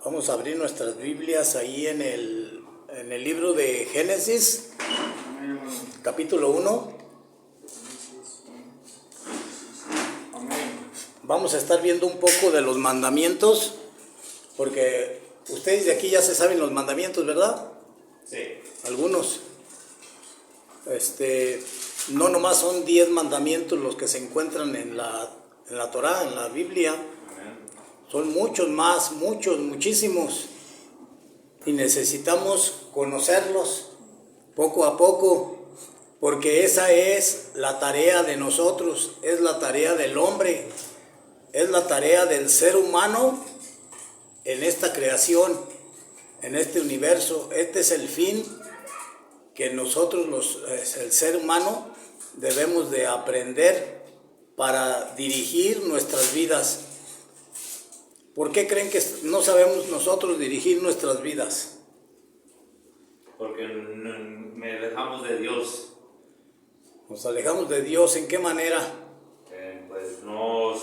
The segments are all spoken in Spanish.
Vamos a abrir nuestras Biblias ahí en el libro de Génesis, capítulo 1. Vamos a estar viendo un poco de los mandamientos, porque ustedes de aquí ya se saben los mandamientos, ¿verdad? Sí. Algunos. No nomás son 10 mandamientos los que se encuentran en la Torá, en la Biblia. Son muchos más, muchísimos. Y necesitamos conocerlos poco a poco, porque esa es la tarea de nosotros, es la tarea del hombre, es la tarea del ser humano en esta creación, en este universo. Este es el fin que nosotros, el ser humano, debemos de aprender para dirigir nuestras vidas. ¿Por qué creen que no sabemos nosotros dirigir nuestras vidas? Porque me alejamos de Dios. Nos alejamos de Dios. ¿En qué manera? Pues no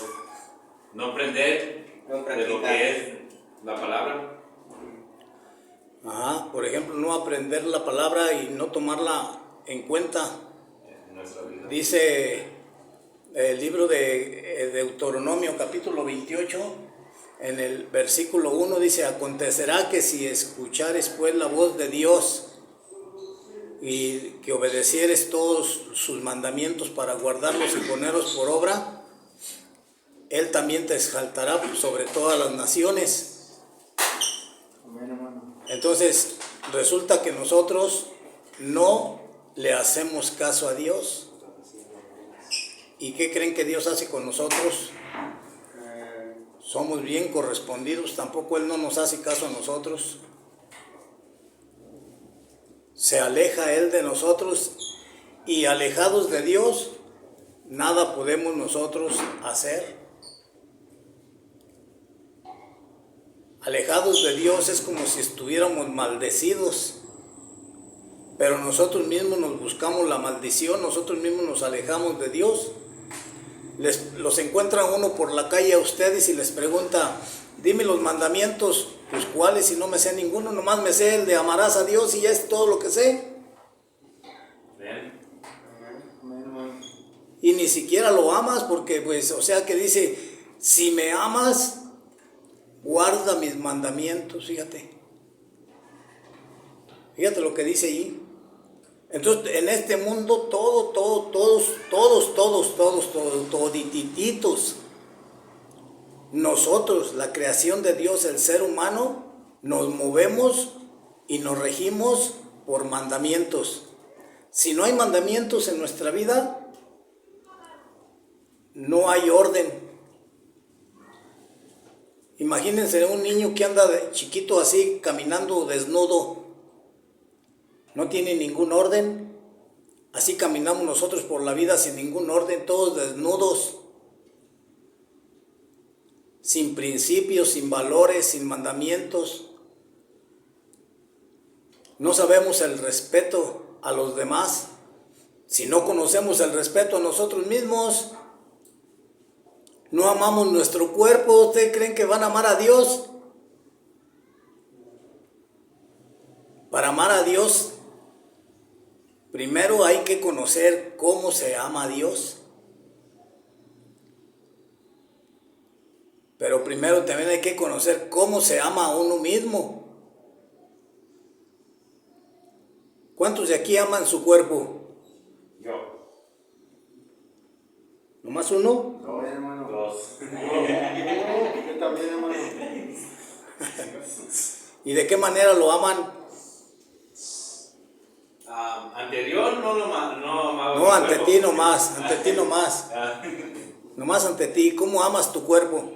aprender de lo que es la palabra. Por ejemplo, no aprender la palabra y no tomarla en cuenta. En nuestra vida. Dice el libro de Deuteronomio, capítulo 28, en el versículo 1, dice: acontecerá que si escuchares pues la voz de Dios y que obedecieres todos sus mandamientos para guardarlos y ponerlos por obra, Él también te exaltará sobre todas las naciones. Entonces, resulta que nosotros no le hacemos caso a Dios. ¿Y qué creen que Dios hace con nosotros? Somos bien correspondidos, tampoco Él no nos hace caso a nosotros. Se aleja Él de nosotros y alejados de Dios, nada podemos nosotros hacer. Alejados de Dios es como si estuviéramos maldecidos, pero nosotros mismos nos buscamos la maldición, nosotros mismos nos alejamos de Dios. Los encuentra uno por la calle a ustedes y les pregunta: dime los mandamientos, pues cuáles, si no me sé ninguno, nomás me sé el de amarás a Dios y ya es todo lo que sé. Bien. Y ni siquiera lo amas, porque que dice: si me amas, guarda mis mandamientos. Fíjate lo que dice ahí. Entonces, en este mundo, todititos, nosotros, la creación de Dios, el ser humano, nos movemos y nos regimos por mandamientos. Si no hay mandamientos en nuestra vida, no hay orden. Imagínense un niño que anda de chiquito así, caminando desnudo. No tiene ningún orden. Así caminamos nosotros por la vida sin ningún orden, todos desnudos, sin principios, sin valores, sin mandamientos. No sabemos el respeto a los demás. Si no conocemos el respeto a nosotros mismos, no amamos nuestro cuerpo. ¿Ustedes creen que van a amar a Dios? Para amar a Dios, primero hay que conocer cómo se ama a Dios. Pero primero también hay que conocer cómo se ama a uno mismo. ¿Cuántos de aquí aman su cuerpo? Yo. ¿Nomás uno? No, hermano. Dos. Yo también, hermano. ¿Y de qué manera lo aman? Anterior no amaba. No, ante ti nomás. Nomás ante ti. ¿Cómo amas tu cuerpo?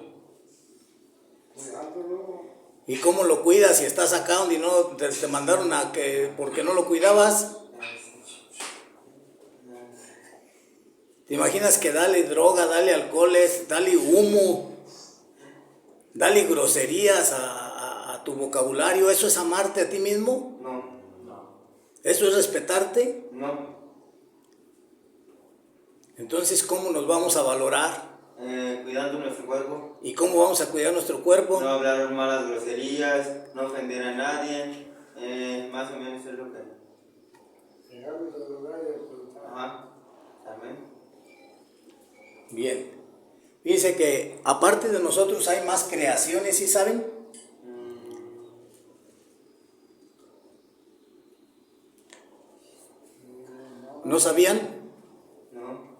¿Y cómo lo cuidas si estás acá donde no te mandaron a que porque no lo cuidabas? ¿Te imaginas que dale droga, dale alcoholes, dale humo, dale groserías a tu vocabulario? ¿Eso es amarte a ti mismo? No. ¿Eso es respetarte? No. Entonces, ¿cómo nos vamos a valorar? Cuidando nuestro cuerpo, ¿Y cómo vamos a cuidar nuestro cuerpo? no hablar malas groserías, no ofender a nadie, más o menos es lo que... Ajá, amén. Bien. Fíjense que aparte de nosotros hay más creaciones, ¿sí saben? ¿No sabían? No.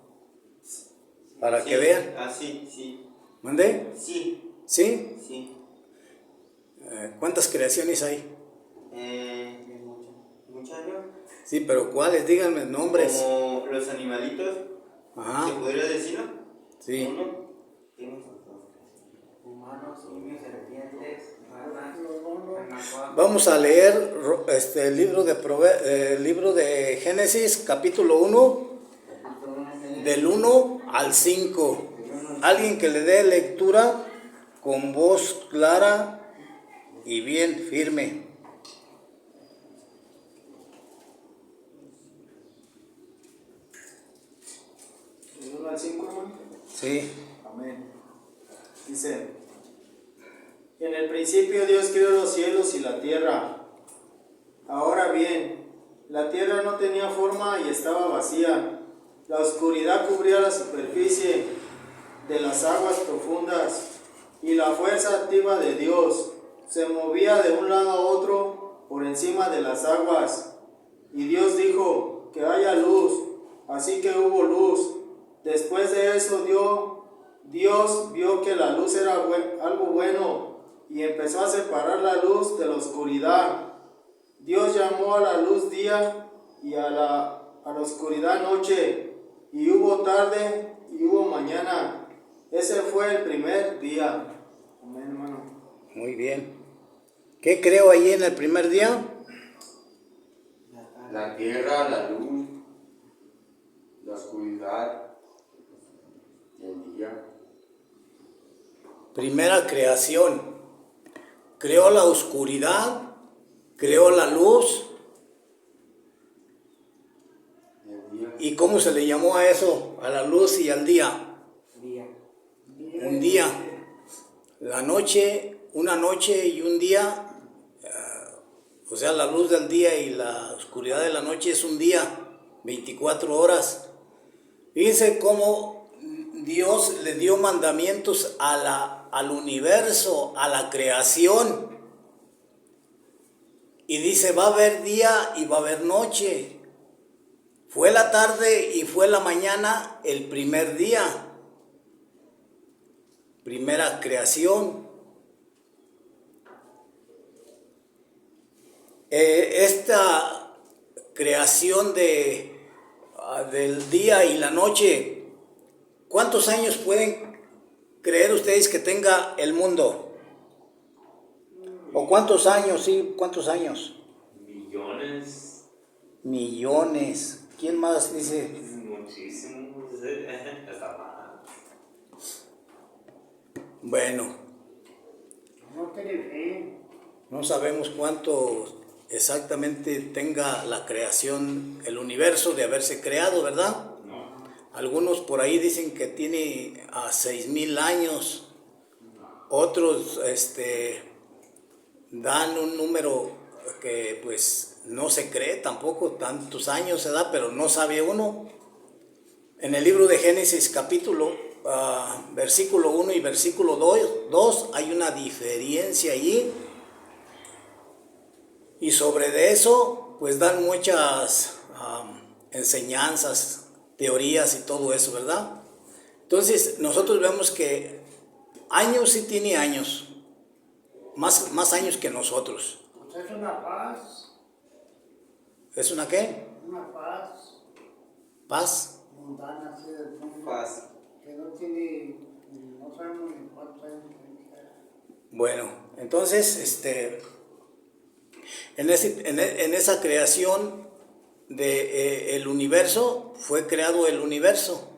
Para Sí, que vean. Ah, sí, sí. ¿Mandé? Sí, ¿Sí? sí. ¿Cuántas creaciones hay? Muchas, ¿no? Sí, pero ¿cuáles? Díganme nombres. Como los animalitos, Ajá. ¿se podría decirlo? Sí. Uno. Humanos, simios, serpientes, ranas, anacuá. Vamos a leer el libro de Génesis, capítulo 1, del 1 al 5. Alguien que le dé lectura con voz clara y bien firme. ¿El 1 al 5, hermano? Sí. Amén. Dice: En el principio Dios creó los cielos y la tierra. Ahora bien, la tierra no tenía forma y estaba vacía. La oscuridad cubría la superficie de las aguas profundas, y la fuerza activa de Dios se movía de un lado a otro por encima de las aguas. Y Dios dijo: que haya luz. Así que hubo luz. Después de eso Dios vio que la luz era algo bueno, y empezó a separar la luz de la oscuridad. Dios llamó a la luz día y a la oscuridad noche, y hubo tarde y hubo mañana. Ese fue el primer día. Amén, hermano. Muy bien. ¿Qué creo ahí en el primer día? La tierra, la luz, la oscuridad, el día. Primera creación. Creó la oscuridad, creó la luz. El día. ¿Y cómo se le llamó a eso? A la luz y al día. Un día. La noche, una noche y un día. O sea, la luz del día y la oscuridad de la noche es un día, 24 horas. Fíjense cómo Dios le dio mandamientos al universo, a la creación. Y dice, va a haber día y va a haber noche. Fue la tarde y fue la mañana el primer día. Primera creación. Esta creación del día y la noche, ¿cuántos años pueden creer ustedes que tenga el mundo? ¿O cuántos años? Sí, ¿cuántos años? Millones. Millones. ¿Quién más dice? Muchísimos. Está mal. Bueno, No tiene fin. no sabemos cuánto exactamente tenga la creación, el universo de haberse creado, ¿verdad? No. Algunos por ahí dicen que tiene a 6,000 años. Otros dan un número que pues no se cree tampoco tantos años se da, pero no sabe uno. En el libro de Génesis capítulo versículo 1 y versículo 2 hay una diferencia allí, y sobre de eso pues dan muchas enseñanzas, teorías y todo eso, ¿verdad? Entonces nosotros vemos que años sí tiene años, más años que nosotros. Pues es una paz, ¿Es una qué? una paz Paz. mundana, así del mundo, Paz. que no tiene, no sabemos ni cuántos años tiene. Bueno, entonces, en esa creación de el universo, fue creado el universo.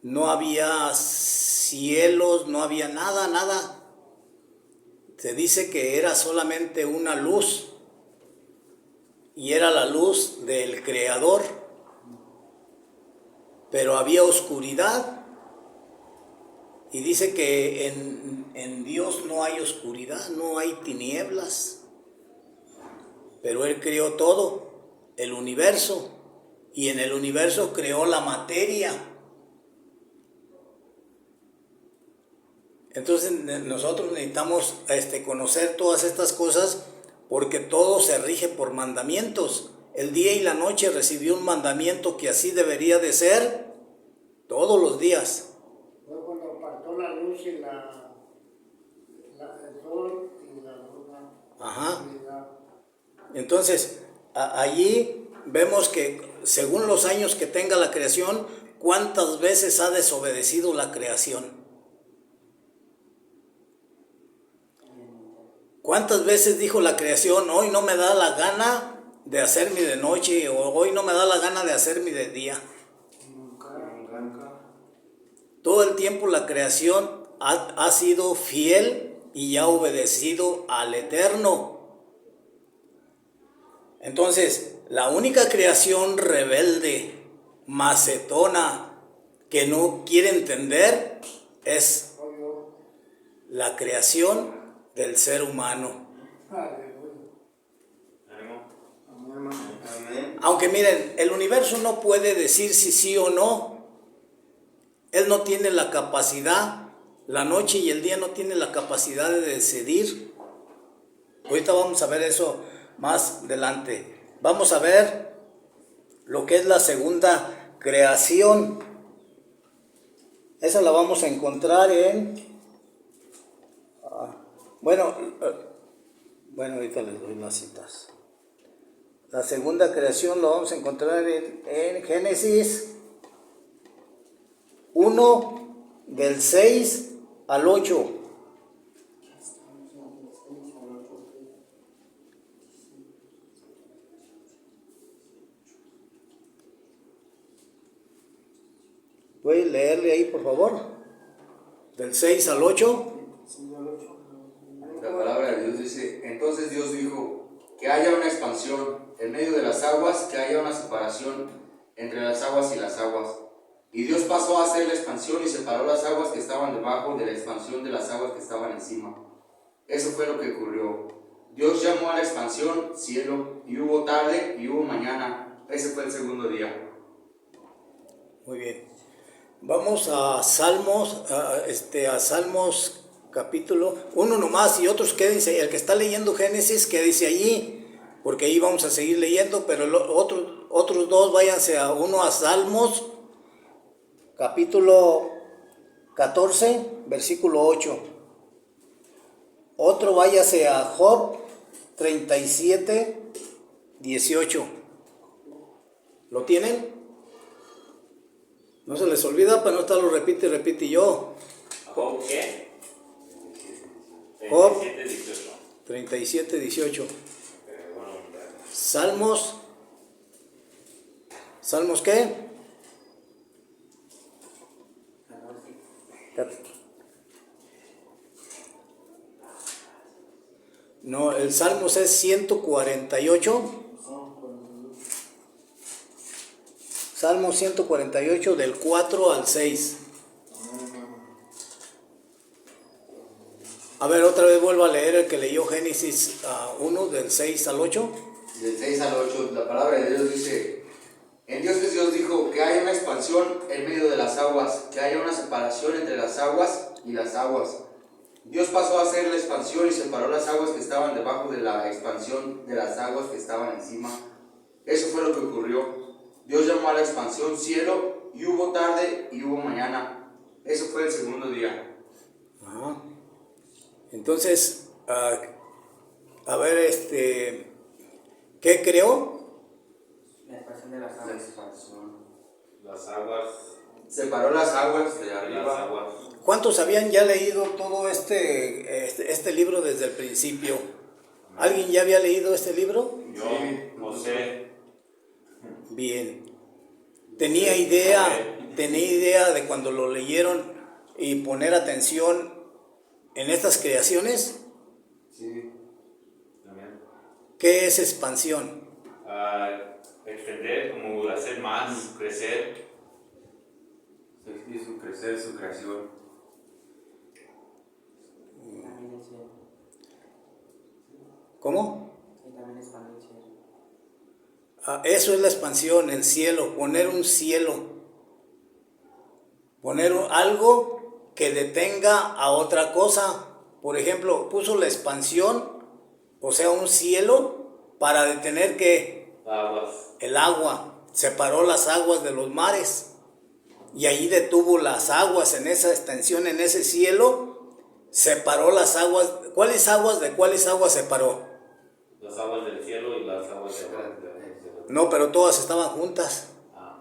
No había cielos, no había nada. Se dice que era solamente una luz, y era la luz del Creador. Pero había oscuridad Y dice que en Dios no hay oscuridad, no hay tinieblas. Pero Él creó todo, el universo. Y en el universo creó la materia. Entonces nosotros necesitamos conocer todas estas cosas porque todo se rige por mandamientos. El día y la noche recibió un mandamiento que así debería de ser todos los días. Fue cuando apartó la luz y el sol y la luna. Ajá. Entonces, allí vemos que según los años que tenga la creación, ¿cuántas veces ha desobedecido la creación? ¿Cuántas veces dijo la creación, hoy no me da la gana de hacerme de noche o hoy no me da la gana de hacerme de día? Todo el tiempo la creación ha sido fiel y ha obedecido al Eterno. Entonces, la única creación rebelde, macetona, que no quiere entender es la creación del ser humano. Amén. Aunque miren, el universo no puede decir si sí o no. Él no tiene la capacidad, la noche y el día no tienen la capacidad de decidir. Ahorita vamos a ver eso más adelante. Vamos a ver lo que es la segunda creación. Esa la vamos a encontrar en... Bueno, ahorita les doy las citas. La segunda creación la vamos a encontrar en Génesis 1, del 6 al 8. ¿Puede leerle ahí, por favor? Del 6 al 8. La palabra de Dios dice: entonces Dios dijo, que haya una expansión en medio de las aguas, que haya una separación entre las aguas y las aguas. Y Dios pasó a hacer la expansión y separó las aguas que estaban debajo de la expansión de las aguas que estaban encima. Eso fue lo que ocurrió. Dios llamó a la expansión cielo, y hubo tarde y hubo mañana. Ese fue el segundo día. Muy bien. Vamos a Salmos, a Salmos capítulo 1 nomás, y otros quédense. El que está leyendo Génesis, quédese allí, porque ahí vamos a seguir leyendo, pero otros dos váyanse uno a Salmos capítulo 14, versículo 8. Otro váyase a Job 37, 18. ¿Lo tienen? No se les olvida para no estarlo repite yo. ¿Job qué? Job 37, 18. 37, 18. Salmos. ¿Salmos qué? No, el Salmos es 148. Salmo 148 del 4 al 6. A ver, otra vez vuelvo a leer el que leyó Génesis 1 del 6 al 8. Del 6 al 8, la palabra de Dios dice: entonces Dios dijo, que haya una expansión en medio de las aguas, que haya una separación entre las aguas y las aguas. Dios pasó a hacer la expansión y separó las aguas que estaban debajo de la expansión de las aguas que estaban encima. Eso fue lo que ocurrió. Dios llamó a la expansión cielo, y hubo tarde y hubo mañana. Eso fue el segundo día. Ajá. Entonces, a ver, ¿qué creó? La expansión de las aguas. Las aguas. Separó las aguas de Las arriba. aguas. ¿Cuántos habían ya leído todo este libro desde el principio? ¿Alguien ya había leído este libro? Yo no sé. Bien. Tenía idea de cuando lo leyeron y poner atención en estas creaciones. Sí. También. ¿Qué es expansión? Extender, como hacer más, crecer. Y su crecer, su creación. ¿Cómo? Eso es la expansión, el cielo, poner un cielo, poner algo que detenga a otra cosa. Por ejemplo, puso la expansión, o sea, un cielo para detener que Aguas. el agua, separó las aguas de los mares y allí detuvo las aguas en esa extensión, en ese cielo, separó las aguas. ¿Cuáles aguas de cuáles aguas separó? Las aguas del cielo y las aguas de No, pero todas estaban juntas. Ah.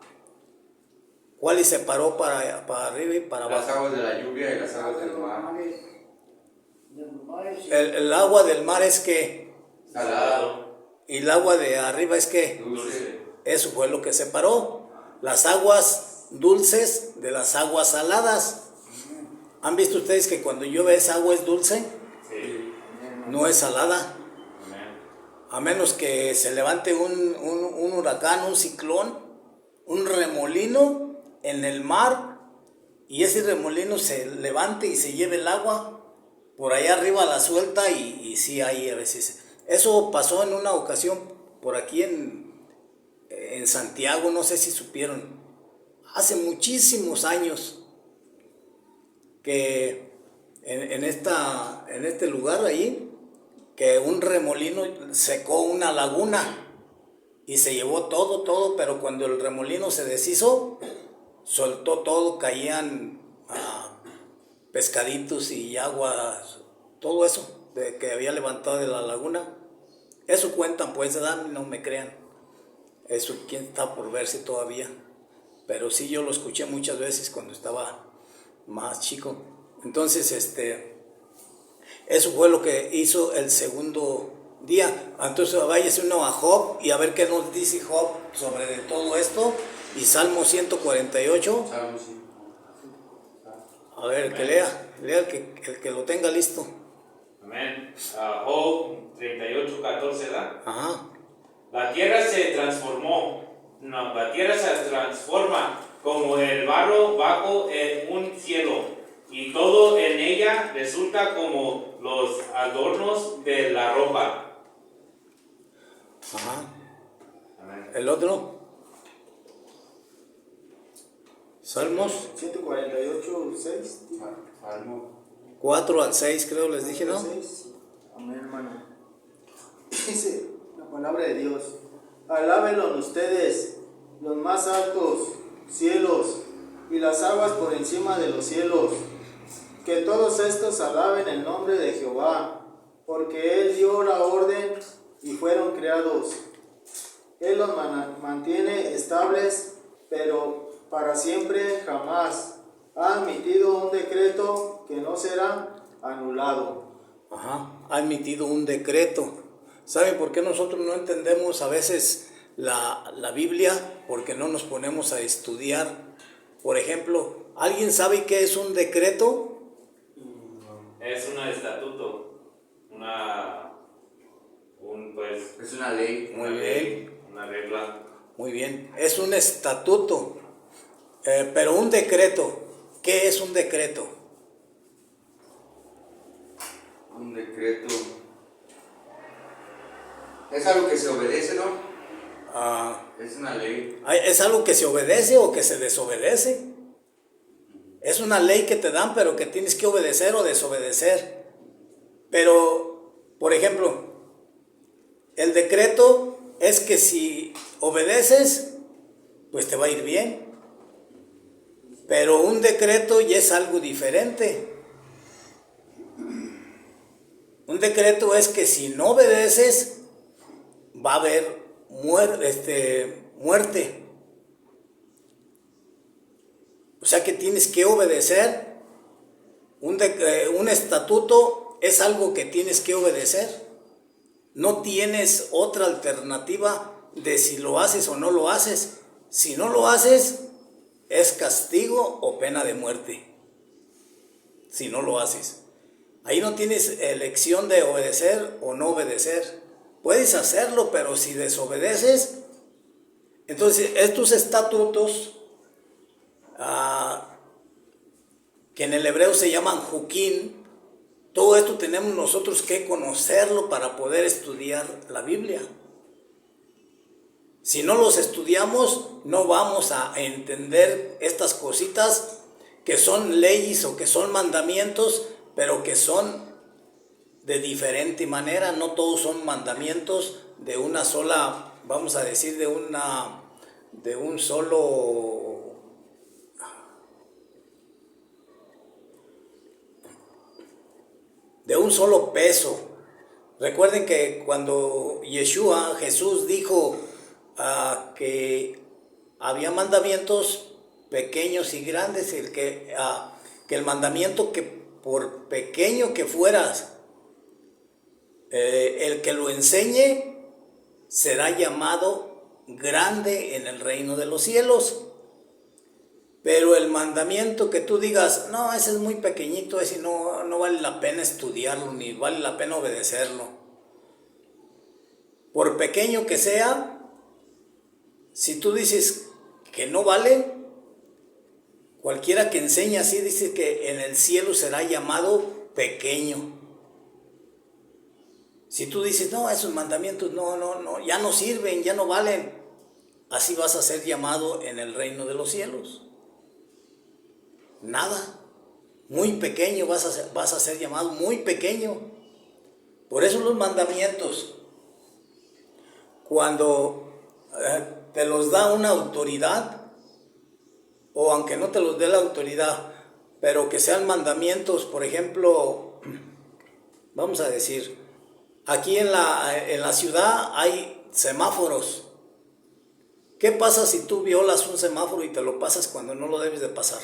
¿Cuáles separó para arriba y para Las abajo? aguas de la lluvia y las aguas del mar. De los mares, El agua del mar es que, Salado, y el agua de arriba es que, dulce. eso fue lo que separó. Las aguas dulces de las aguas saladas. ¿Han visto ustedes que cuando llueve esa agua es dulce? Sí. No es salada. Amén. A menos que se levante un huracán, un ciclón, un remolino en el mar, y ese remolino se levante y se lleve el agua, por allá arriba la suelta y sí hay a veces. Eso pasó en una ocasión por aquí en Santiago, no sé si supieron, hace muchísimos años, que en este lugar ahí, que un remolino secó una laguna y se llevó todo, pero cuando el remolino se deshizo, soltó todo, caían pescaditos y agua, todo eso de que había levantado de la laguna. Eso cuentan, pues, no me crean. Eso quién está por verse todavía. Pero sí, yo lo escuché muchas veces cuando estaba más chico. Entonces, eso fue lo que hizo el segundo día. Entonces váyase uno a Job y a ver qué nos dice Job sobre de todo esto. Y Salmo 148. Salmo, sí. A ver, el que lea el que lo tenga listo. Amén. Job 38:14, ¿verdad? Ajá. La tierra se transforma como el barro bajo en un cielo, y todo en ella resulta como los adornos de la ropa. Ajá. Amén. El otro. Salmos 148, 6. Salmo. 4 al 6 creo les dije, ¿no? 6. Amén, hermano. Dice la palabra de Dios: alábenlo ustedes, los más altos cielos, y las aguas por encima de los cielos. Que todos estos alaben el nombre de Jehová, porque Él dio la orden y fueron creados. Él los mantiene estables, pero para siempre jamás. Ha emitido un decreto que no será anulado. Ajá. Ha emitido un decreto. ¿Saben por qué nosotros no entendemos a veces la Biblia? Porque no nos ponemos a estudiar. Por ejemplo, ¿alguien sabe qué es un decreto? Es un estatuto, Es una ley. Muy bien. una regla. Muy bien, es un estatuto, pero un decreto, ¿qué es un decreto? Un decreto. Es algo que se obedece, ¿no? Es una ley. ¿Es algo que se obedece o que se desobedece? Es una ley que te dan, pero que tienes que obedecer o desobedecer. Pero, por ejemplo, el decreto es que si obedeces, pues te va a ir bien. Pero un decreto ya es algo diferente. Un decreto es que si no obedeces, va a haber muerte. O sea que tienes que obedecer. Un estatuto es algo que tienes que obedecer. No tienes otra alternativa de si lo haces o no lo haces. Si no lo haces, es castigo o pena de muerte. Si no lo haces. Ahí no tienes elección de obedecer o no obedecer. Puedes hacerlo, pero si desobedeces, entonces estos estatutos, que en el hebreo se llaman juquín, Todo esto tenemos nosotros que conocerlo para poder estudiar la Biblia. Si no los estudiamos, no vamos a entender estas cositas que son leyes o que son mandamientos, pero que son de diferente manera. No todos son mandamientos de una sola, vamos a decir, de un solo peso. Recuerden que cuando Jesús dijo que había mandamientos pequeños y grandes, que el mandamiento que por pequeño que fueras, el que lo enseñe será llamado grande en el reino de los cielos. Pero el mandamiento que tú digas, no, ese es muy pequeñito, ese no vale la pena estudiarlo, ni vale la pena obedecerlo. Por pequeño que sea, si tú dices que no vale, cualquiera que enseñe así dice que en el cielo será llamado pequeño. Si tú dices, no, esos mandamientos no, ya no sirven, ya no valen, así vas a ser llamado en el reino de los cielos. Nada, muy pequeño vas a ser llamado, muy pequeño. Por eso los mandamientos, cuando te los da una autoridad, o aunque no te los dé la autoridad, pero que sean mandamientos, por ejemplo, vamos a decir, aquí en la ciudad hay semáforos. ¿Qué pasa si tú violas un semáforo y te lo pasas cuando no lo debes de pasar?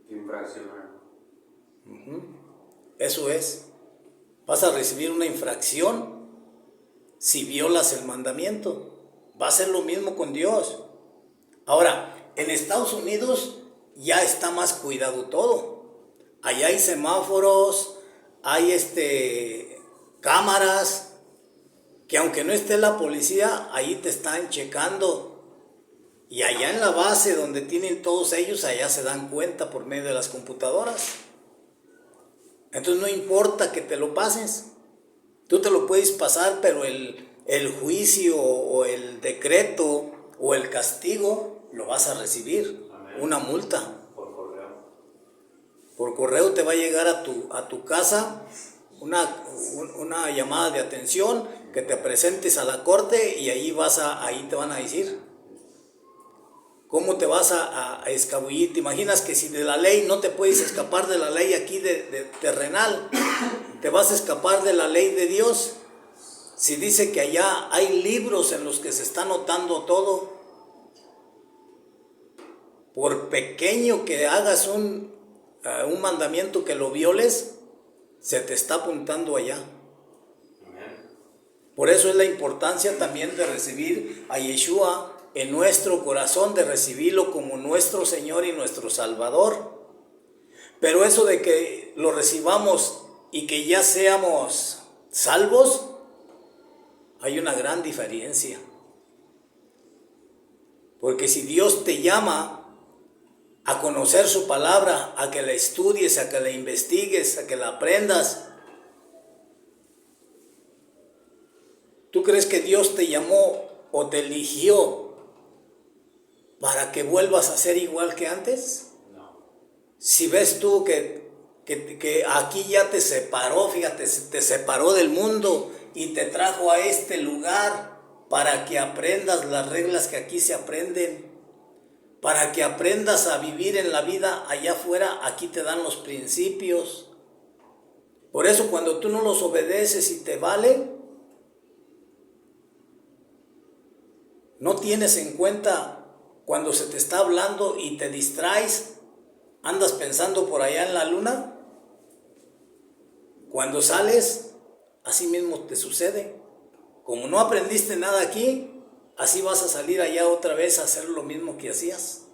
Infraccionar. Eso es. Vas a recibir una infracción si violas el mandamiento. Va a ser lo mismo con Dios. Ahora, en Estados Unidos ya está más cuidado todo. Allá hay semáforos, hay cámaras, que aunque no esté la policía, ahí te están checando. Y allá en la base donde tienen todos ellos, allá se dan cuenta por medio de las computadoras. Entonces no importa que te lo pases. Tú te lo puedes pasar, pero el juicio o el decreto o el castigo lo vas a recibir. Amén. Una multa. Por correo. Por correo te va a llegar a tu casa una llamada de atención, que te presentes a la corte y ahí te van a decir cómo te vas a escabullir. ¿Te imaginas que si de la ley no te puedes escapar de la ley aquí de terrenal, te vas a escapar de la ley de Dios? Si dice que allá hay libros en los que se está anotando todo, por pequeño que hagas un mandamiento que lo violes, se te está apuntando allá. Por eso es la importancia también de recibir a Yeshua en nuestro corazón, de recibirlo como nuestro Señor y nuestro Salvador. Pero eso de que lo recibamos y que ya seamos salvos, hay una gran diferencia. Porque si Dios te llama a conocer su palabra, a que la estudies, a que la investigues, a que la aprendas, ¿tú crees que Dios te llamó o te eligió para que vuelvas a ser igual que antes? No. Si ves tú que aquí ya te separó, fíjate, te separó del mundo y te trajo a este lugar para que aprendas las reglas que aquí se aprenden, para que aprendas a vivir en la vida allá afuera, aquí te dan los principios. Por eso cuando tú no los obedeces y te vale, no tienes en cuenta cuando se te está hablando y te distraes, andas pensando por allá en la luna. Cuando sales, así mismo te sucede. Como no aprendiste nada aquí, así vas a salir allá otra vez a hacer lo mismo que hacías.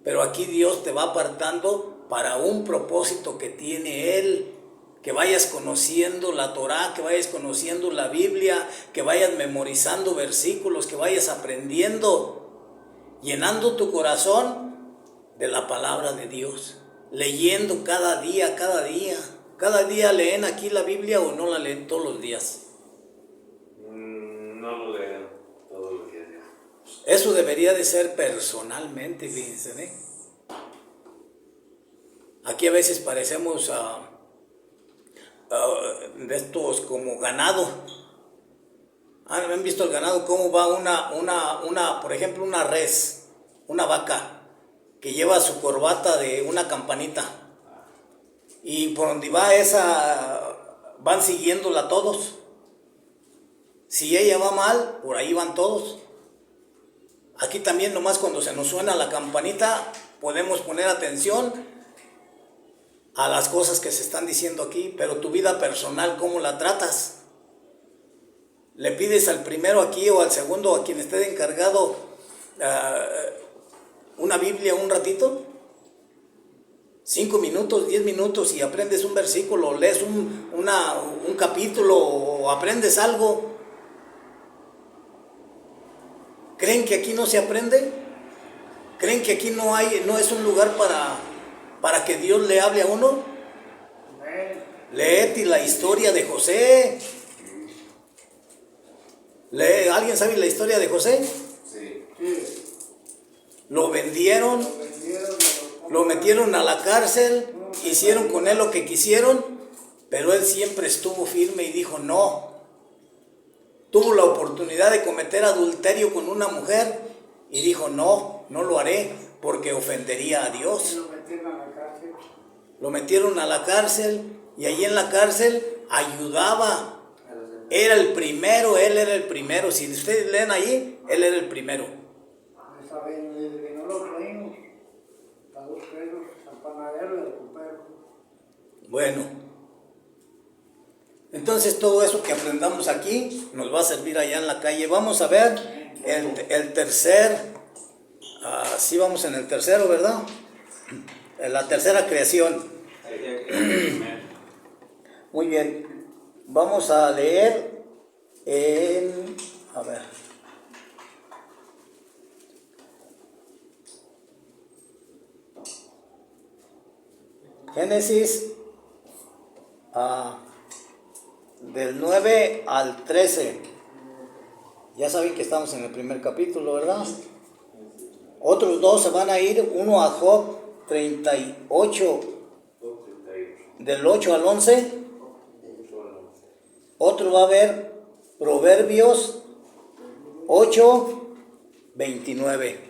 Pero aquí Dios te va apartando para un propósito que tiene Él. Que vayas conociendo la Torá, que vayas conociendo la Biblia, que vayas memorizando versículos, que vayas aprendiendo, llenando tu corazón de la palabra de Dios, leyendo cada día, ¿Cada día leen aquí la Biblia o no la leen todos los días? No lo leo todos los días. Eso debería de ser personalmente, fíjense, ¿eh? Aquí a veces parecemos de estos como ganado. ¿Han visto el ganado? Cómo va por ejemplo, una res, una vaca, que lleva su corbata de una campanita. Y por donde va van siguiéndola todos. Si ella va mal, por ahí van todos. Aquí también nomás cuando se nos suena la campanita, podemos poner atención a las cosas que se están diciendo aquí, pero tu vida personal, ¿cómo la tratas? ¿Le pides al primero aquí o al segundo, a quien esté encargado, una Biblia un ratito? 5 minutos, 10 minutos y aprendes un versículo, lees un capítulo o aprendes algo. ¿Creen que aquí no se aprende? ¿Creen que aquí no es un lugar para que Dios le hable a uno? Léete la historia de José. ¿Alguien sabe la historia de José? Sí. Lo vendieron, lo metieron a la cárcel, hicieron con él lo que quisieron, pero él siempre estuvo firme y dijo no. Tuvo la oportunidad de cometer adulterio con una mujer y dijo no lo haré porque ofendería a Dios. Lo metieron a la cárcel y allí en la cárcel ayudaba. Era el primero, él era el primero. Si ustedes leen ahí, él era el primero. Esa vez desde que no lo traímos, a 2 pesos, al panadero y al copero. Bueno, entonces todo eso que aprendamos aquí nos va a servir allá en la calle. Vamos a ver el tercer, sí vamos en el tercero, ¿verdad? La tercera creación. Muy bien. Vamos a leer Génesis del 9 al 13. Ya saben que estamos en el primer capítulo, ¿verdad? Otros 2 se van a ir, uno a Job 38, del 8 al 11. Otro va a ver Proverbios 8, 29.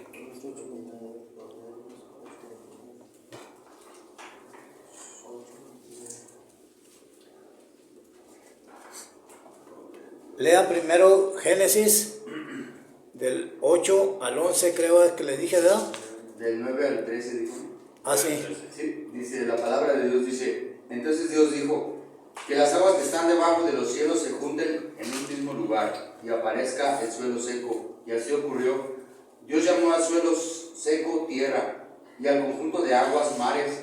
Lea primero Génesis del 8 al 11, creo que le dije, ¿verdad? Del 9 al 13 dijo. Sí. Sí, dice, la palabra de Dios dice, entonces Dios dijo, que las aguas que están debajo de los cielos se junten en un mismo lugar y aparezca el suelo seco. Y así ocurrió. Dios llamó al suelo seco tierra y al conjunto de aguas mares.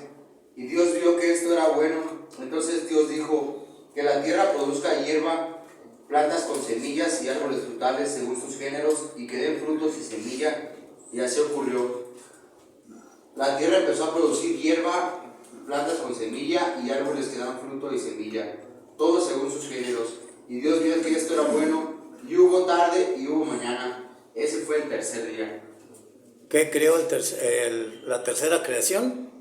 Y Dios vio que esto era bueno. Entonces Dios dijo, que la tierra produzca hierba, plantas con semillas y árboles frutales según sus géneros, y que den frutos y semilla. Y así ocurrió. La tierra empezó a producir hierba, plantas con semilla y árboles que dan fruto y semilla, todo según sus géneros. Y Dios vio que esto era bueno, y hubo tarde y hubo mañana. Ese fue el tercer día. ¿Qué creó la tercera creación?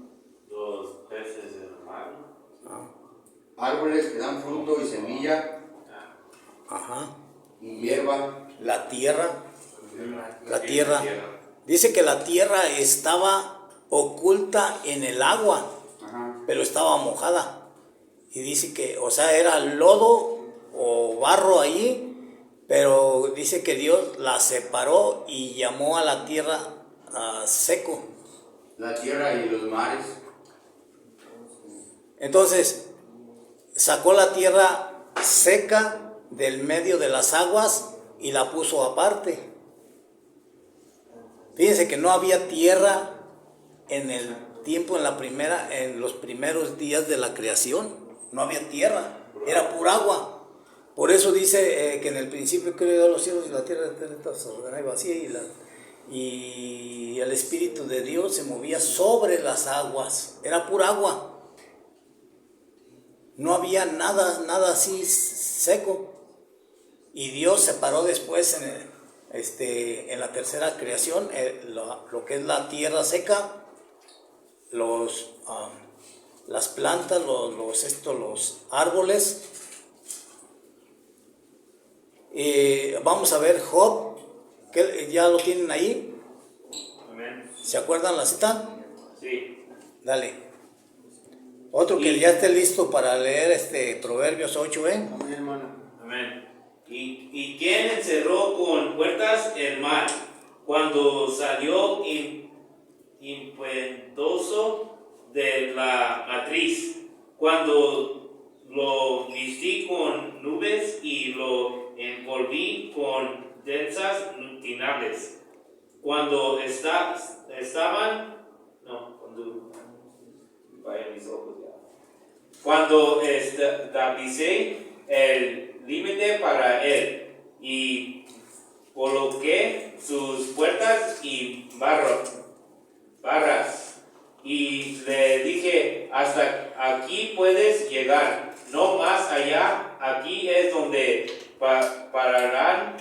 Los peces del mar. Árboles que dan fruto y semilla. Ajá. Y hierba. La tierra. La tierra. Dice que la tierra estaba oculta en el agua. Ajá. Pero estaba mojada. Y dice que, o sea, era lodo o barro ahí, pero dice que Dios la separó y llamó a la tierra seco. La tierra y los mares. Entonces, sacó la tierra seca del medio de las aguas y la puso aparte. Fíjense que no había tierra en el tiempo, en los primeros días de la creación. No había tierra, era pura agua. Por eso dice que en el principio creó los cielos y la tierra y vacía, y el Espíritu de Dios se movía sobre las aguas. Era pura agua. No había nada así seco. Y Dios separó después en la tercera creación lo que es la tierra seca, las plantas, los árboles. Vamos a ver Job, que ya lo tienen ahí. Amén. ¿Se acuerdan la cita? Sí. Dale. Otro que ya esté listo para leer Proverbios 8, Amén, hermano. Amén. ¿Y quién encerró con puertas el mar cuando salió impetuoso de la matriz? Cuando lo vistí con nubes y lo envolví con densas tinables. Cuando cuando establecé el límite para él y coloqué sus puertas y barras y le dije, hasta aquí puedes llegar, no más allá, aquí es donde pararán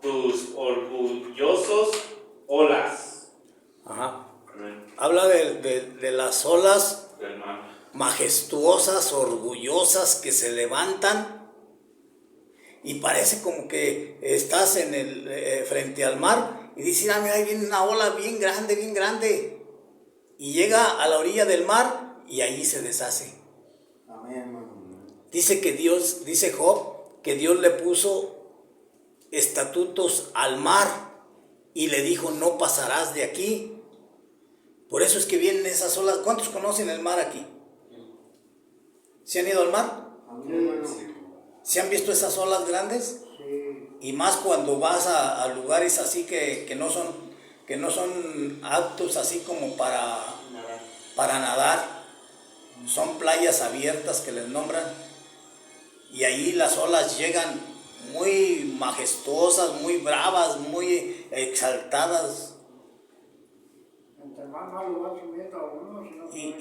tus orgullosos olas. Ajá. Amén. Habla de las olas Del mar. majestuosas, orgullosas, que se levantan y parece como que estás frente al mar y dices, ah, mira, ahí viene una ola bien grande, y llega a la orilla del mar y ahí se deshace. Amén, hermano. Dice Job, que Dios le puso estatutos al mar y le dijo, no pasarás de aquí. Por eso es que vienen esas olas. ¿Cuántos conocen el mar aquí? ¿Se han ido al mar? Amén, hermano. ¿Se han visto esas olas grandes? Sí. Y más cuando vas a lugares así que no son aptos así como para nadar. Son playas abiertas que les nombran. Y ahí las olas llegan muy majestuosas, muy bravas, muy exaltadas. Entre más malo va subiendo a uno, si no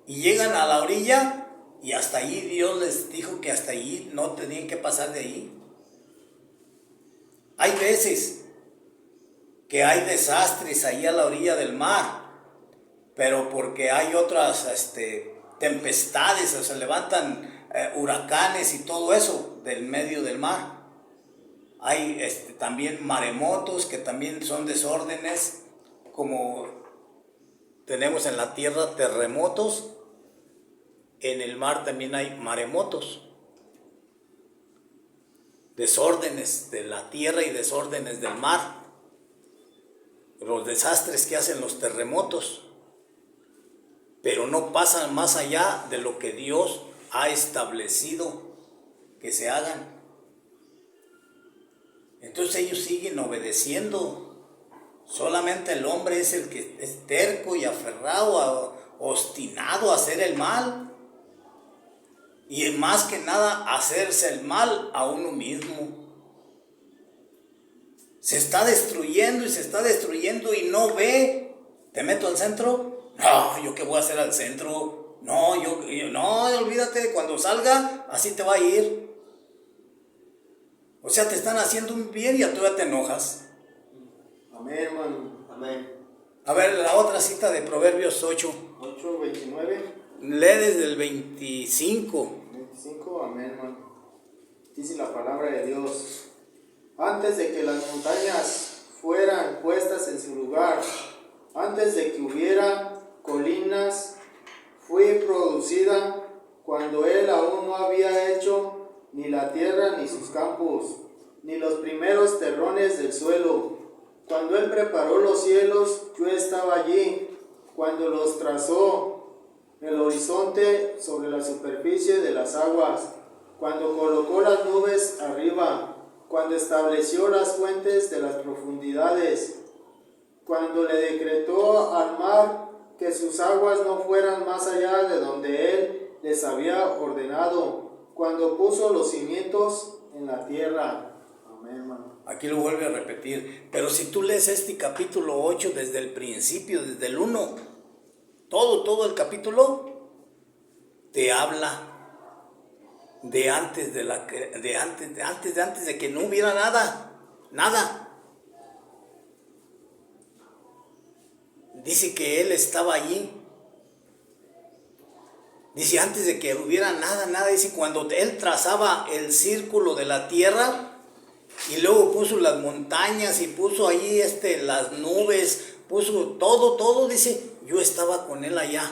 Y llegan a la orilla y hasta ahí Dios les dijo que hasta ahí no tenían que pasar de ahí. Hay veces que hay desastres ahí a la orilla del mar, pero porque hay otras tempestades, o se levantan huracanes y todo eso del medio del mar. Hay también maremotos que también son desórdenes, como tenemos en la tierra terremotos, en el mar también hay maremotos. Desórdenes de la tierra y desórdenes del mar. Los desastres que hacen los terremotos. Pero no pasan más allá de lo que Dios ha establecido que se hagan. Entonces ellos siguen obedeciendo. Solamente el hombre es el que es terco y aferrado, obstinado a hacer el mal. Y más que nada hacerse el mal a uno mismo. Se está destruyendo y no ve. ¿Te meto al centro? No, ¿yo qué voy a hacer al centro? No, no, olvídate, cuando salga, así te va a ir. O sea, te están haciendo un bien y a tú ya te enojas. Amén, hermano. Amén. A ver, la otra cita de Proverbios 8. 8:29. Lee desde el 25. 25, amén, hermano. Dice la palabra de Dios. Antes de que las montañas fueran puestas en su lugar, antes de que hubiera colinas, fui producida, cuando él aún no había hecho ni la tierra ni sus campos, ni los primeros terrones del suelo. Cuando él preparó los cielos, yo estaba allí. Cuando los trazó el horizonte sobre la superficie de las aguas, cuando colocó las nubes arriba, cuando estableció las fuentes de las profundidades, cuando le decretó al mar que sus aguas no fueran más allá de donde él les había ordenado, cuando puso los cimientos en la tierra. Amén, hermano. Aquí lo vuelve a repetir. Pero si tú lees este capítulo 8 desde el principio, desde el 1, todo el capítulo, te habla de antes de que no hubiera nada. Dice que Él estaba allí. Dice antes de que hubiera nada. Dice cuando Él trazaba el círculo de la tierra y luego puso las montañas y puso allí las nubes, puso todo. Dice yo estaba con Él allá.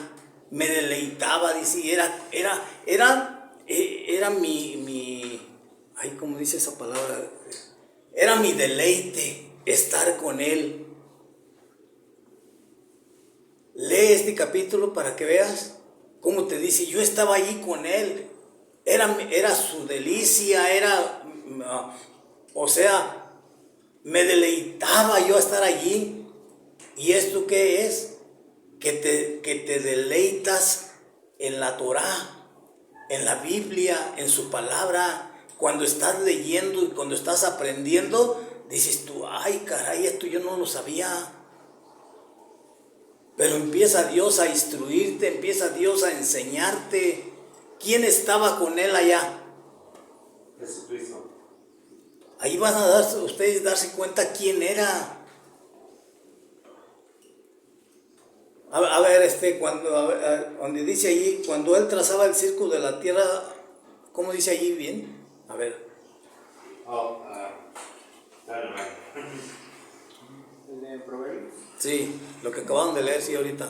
Me deleitaba. Dice era mi ay, ¿cómo dice esa palabra? Era mi deleite estar con Él. Lee este capítulo para que veas cómo te dice, yo estaba allí con Él. Era su delicia, me deleitaba yo a estar allí. ¿Y esto qué es? Que te deleitas en la Torá, en la Biblia, en su palabra. Cuando estás leyendo y cuando estás aprendiendo, dices tú, ay caray, esto yo no lo sabía. Pero empieza Dios a instruirte, empieza Dios a enseñarte. ¿Quién estaba con Él allá? Jesucristo. Ahí van a ustedes darse cuenta quién era. A ver, donde dice allí, cuando Él trazaba el círculo de la tierra, ¿cómo dice allí bien? A ver. El de Proverbios. Sí, lo que acababan de leer, sí, ahorita.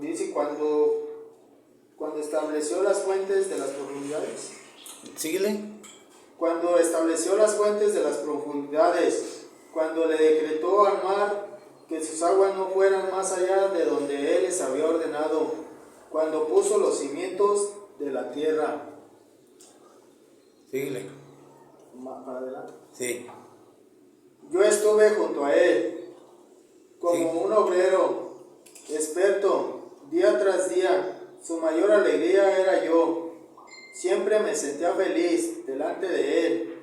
Dice cuando estableció las fuentes de las profundidades. Síguele. Cuando estableció las fuentes de las profundidades, cuando le decretó al mar que sus aguas no fueran más allá de donde Él les había ordenado, cuando puso los cimientos de la tierra. Síguele. Para adelante. Sí. Yo estuve junto a Él, como Sí. un obrero experto, día tras día. Su mayor alegría era yo. Siempre me sentía feliz delante de Él.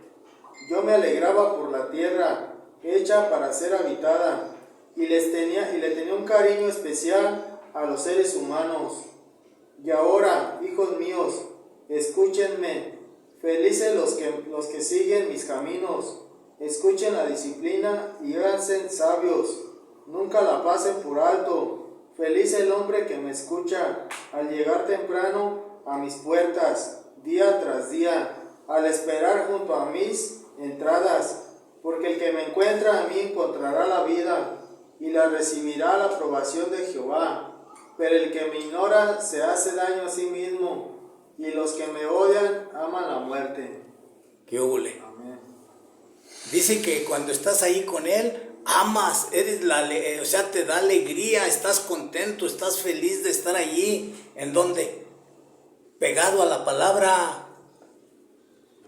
Yo me alegraba por la tierra, hecha para ser habitada, y le tenía un cariño especial a los seres humanos. Y ahora, hijos míos, escúchenme. Felices los que siguen mis caminos. Escuchen la disciplina y háganse sabios. Nunca la pasen por alto. Feliz el hombre que me escucha al llegar temprano a mis puertas, día tras día, al esperar junto a mis entradas. Porque el que me encuentra a mí encontrará la vida y la recibirá la aprobación de Jehová. Pero el que me ignora se hace daño a sí mismo, y los que me odian aman la muerte. ¿Qué hule? Amén. Dice que cuando estás ahí con Él, amas, te da alegría, estás contento, estás feliz de estar allí. ¿En dónde? Pegado a la palabra,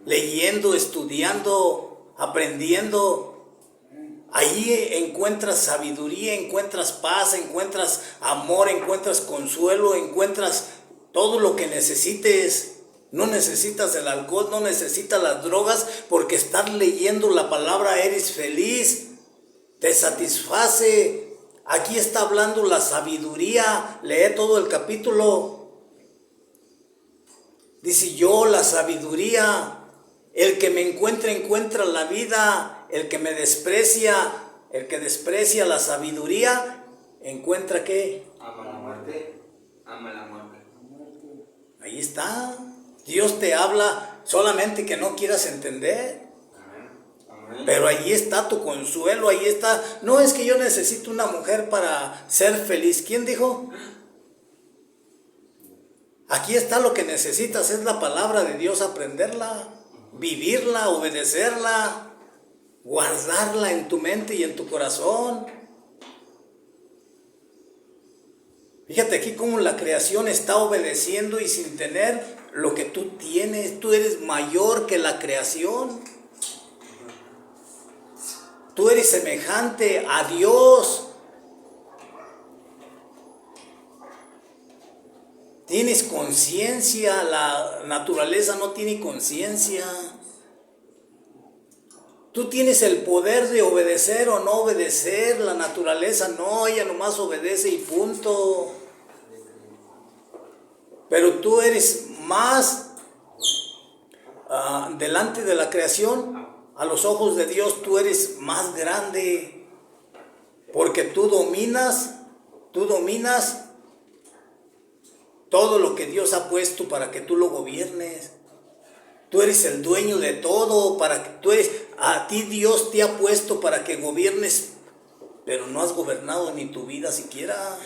leyendo, estudiando, aprendiendo. Allí encuentras sabiduría, encuentras paz, encuentras amor, encuentras consuelo, encuentras todo lo que necesites. No necesitas el alcohol, no necesitas las drogas, porque estás leyendo la palabra, eres feliz, te satisface. Aquí está hablando la sabiduría. Lee todo el capítulo. Dice yo, la sabiduría. El que me encuentra la vida. El que me desprecia, el que desprecia la sabiduría, ¿encuentra qué? Ama la muerte. Ama la muerte. Ahí está. Dios te habla, solamente que no quieras entender. Amén. Pero ahí está tu consuelo, ahí está. No es que yo necesito una mujer para ser feliz. ¿Quién dijo? Aquí está lo que necesitas, es la palabra de Dios, aprenderla, vivirla, obedecerla, guardarla en tu mente y en tu corazón. Fíjate aquí cómo la creación está obedeciendo y sin tener lo que tú tienes. Tú eres mayor que la creación. Tú eres semejante a Dios. Tienes conciencia, la naturaleza no tiene conciencia. Tú tienes el poder de obedecer o no obedecer. La naturaleza no, ella nomás obedece y punto. Pero tú eres más delante de la creación, a los ojos de Dios tú eres más grande, porque tú dominas todo lo que Dios ha puesto para que tú lo gobiernes. Tú eres el dueño de todo, a ti Dios te ha puesto para que gobiernes, pero no has gobernado ni tu vida siquiera.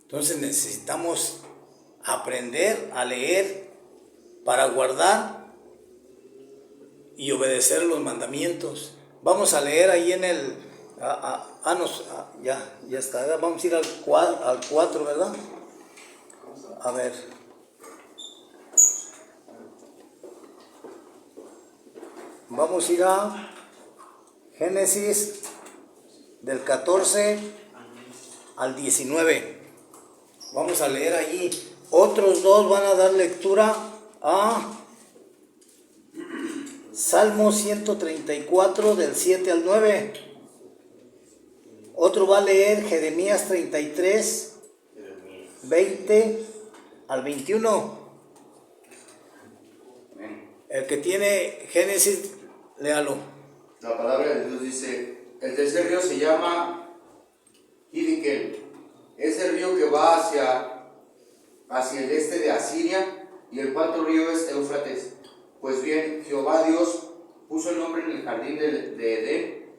Entonces necesitamos aprender a leer para guardar y obedecer los mandamientos. Vamos a leer ahí en el... ya está. Vamos a ir al 4, ¿verdad? A ver. Vamos a ir a Génesis del 14 al 19. Vamos a leer allí. Otros dos van a dar lectura a Salmo 134 del 7 al 9. Otro va a leer Jeremías 33, 20 al 21. El que tiene Génesis, léalo. La palabra de Dios dice: el tercer río se llama Hiddekel. Es el río que va hacia el este de Asiria, y el cuarto río es Éufrates. Pues bien, Jehová Dios puso el hombre en el jardín de Edén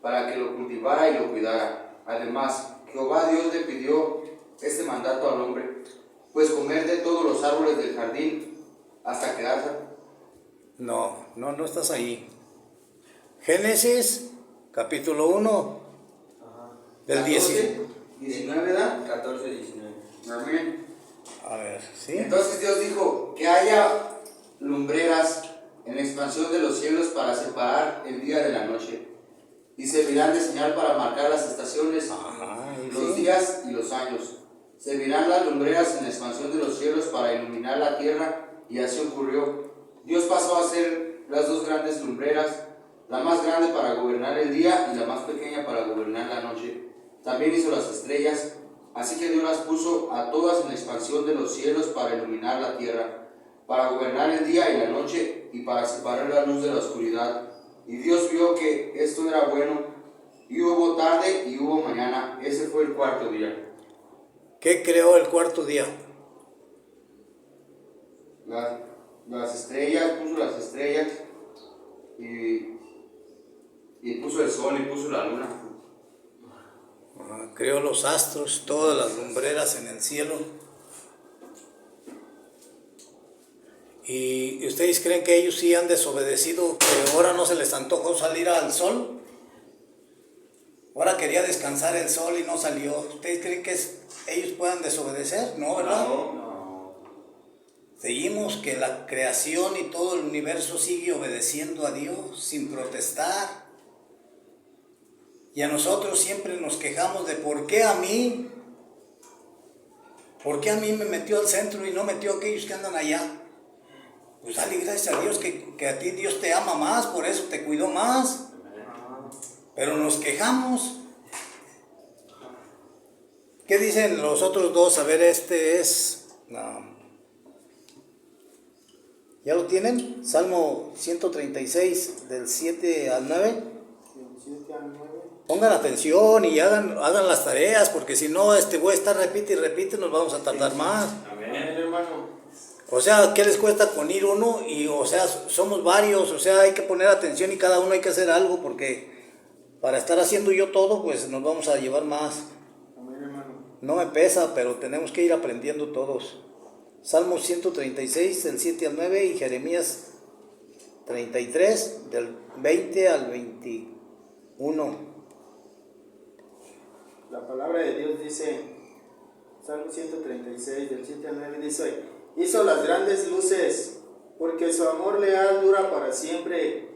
para que lo cultivara y lo cuidara. Además, Jehová Dios le pidió este mandato al hombre: pues comer de todos los árboles del jardín hasta quedarse. No estás ahí. Génesis, capítulo 1, del 19, ¿verdad? 14, 19. Amén. A ver, ¿sí? Entonces Dios dijo: que haya lumbreras en la expansión de los cielos para separar el día de la noche, y servirán de señal para marcar las estaciones, los días y los años. Servirán las lumbreras en la expansión de los cielos para iluminar la tierra, y así ocurrió. Dios pasó a hacer las dos grandes lumbreras, la más grande para gobernar el día y la más pequeña para gobernar la noche. También hizo las estrellas, así que Dios las puso a todas en la expansión de los cielos para iluminar la tierra, para gobernar el día y la noche, y para separar la luz de la oscuridad. Y Dios vio que esto era bueno, y hubo tarde y hubo mañana. Ese fue el cuarto día. ¿Qué creó el cuarto día? Las estrellas, puso las estrellas, y puso el sol y puso la luna. Creó los astros, todas las lumbreras en el cielo. ¿Y ustedes creen que ellos sí han desobedecido, que ahora no se les antojó salir al sol? Ahora quería descansar el sol y no salió. ¿Ustedes creen que ellos puedan desobedecer? No, ¿verdad? No. Seguimos que la creación y todo el universo sigue obedeciendo a Dios sin protestar. Y a nosotros siempre nos quejamos de ¿por qué a mí? ¿Por qué a mí me metió al centro y no metió a aquellos que andan allá? Pues dale gracias a Dios que a ti Dios te ama más, por eso te cuidó más. Pero nos quejamos. ¿Qué dicen los otros dos? A ver, este es... ¿Ya lo tienen? Salmo 136, del 7 al 9. Del 7 al 9. Pongan atención y hagan las tareas, porque si no, voy a estar repite y repite, nos vamos a tardar más. Amén, hermano. O sea, ¿qué les cuesta con ir uno? Y, o sea, somos varios, o sea, hay que poner atención y cada uno hay que hacer algo, porque para estar haciendo yo todo, pues nos vamos a llevar más. Amén, hermano. No me pesa, pero tenemos que ir aprendiendo todos. Salmo 136, del 7 al 9, y Jeremías 33, del 20 al 21. La palabra de Dios dice, Salmo 136, del 7 al 9, dice: hizo las grandes luces, porque su amor leal dura para siempre.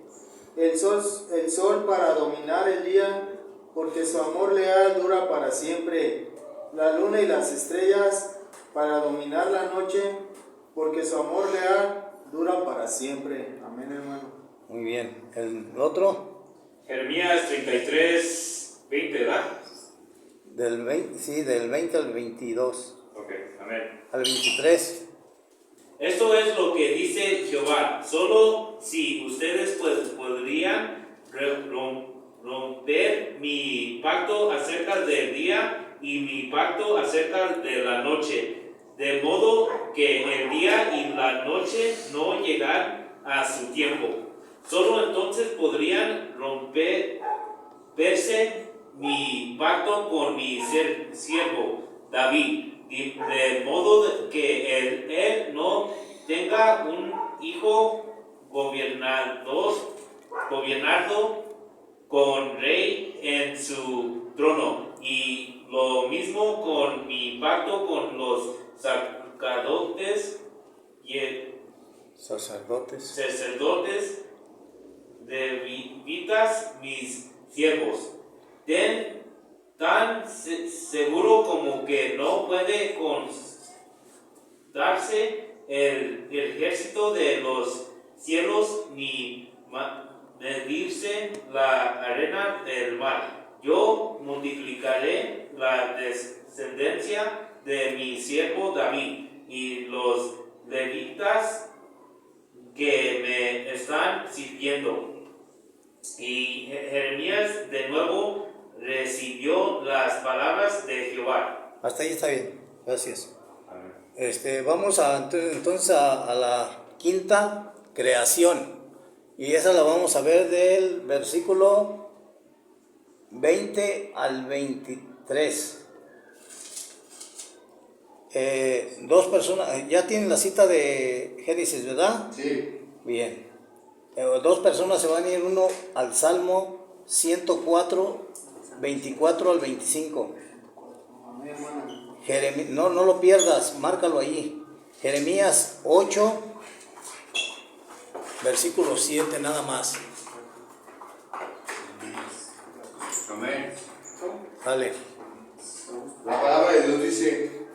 El sol para dominar el día, porque su amor leal dura para siempre. La luna y las estrellas para dominar la noche, porque su amor leal dura para siempre. Amén, hermano. Muy bien. ¿El otro? Jeremías 33, 20, ¿verdad? Del 20, sí, del 20 al 22. Ok, amén. Al 23. Esto es lo que dice Jehová. Solo si ustedes pues podrían romper mi pacto acerca del día y mi pacto acerca de la noche, de modo que el día y la noche no llegan a su tiempo. Solo entonces podrían romperse mi pacto con mi siervo David, de modo que él no tenga un hijo gobernado con rey en su trono, y lo mismo con mi pacto con los sacerdotes Sacerdotes. levitas, mis siervos. Tan seguro como que no puede contarse el ejército de los cielos ni medirse la arena del mar. Yo multiplicaré la descendencia de mi siervo David y los levitas que me están sirviendo. Y Jeremías de nuevo recibió las palabras de Jehová. Hasta ahí está bien. Gracias. Vamos entonces a la quinta creación. Y esa la vamos a ver del versículo 20 al 23. Dos personas, ya tienen la cita de Génesis, ¿verdad? Sí. Bien. Dos personas se van a ir, uno al Salmo 104, 24 al 25. Amén, hermano. No lo pierdas, márcalo ahí. Jeremías 8, versículo 7 nada más. Amén. Dale. La palabra de Dios dice: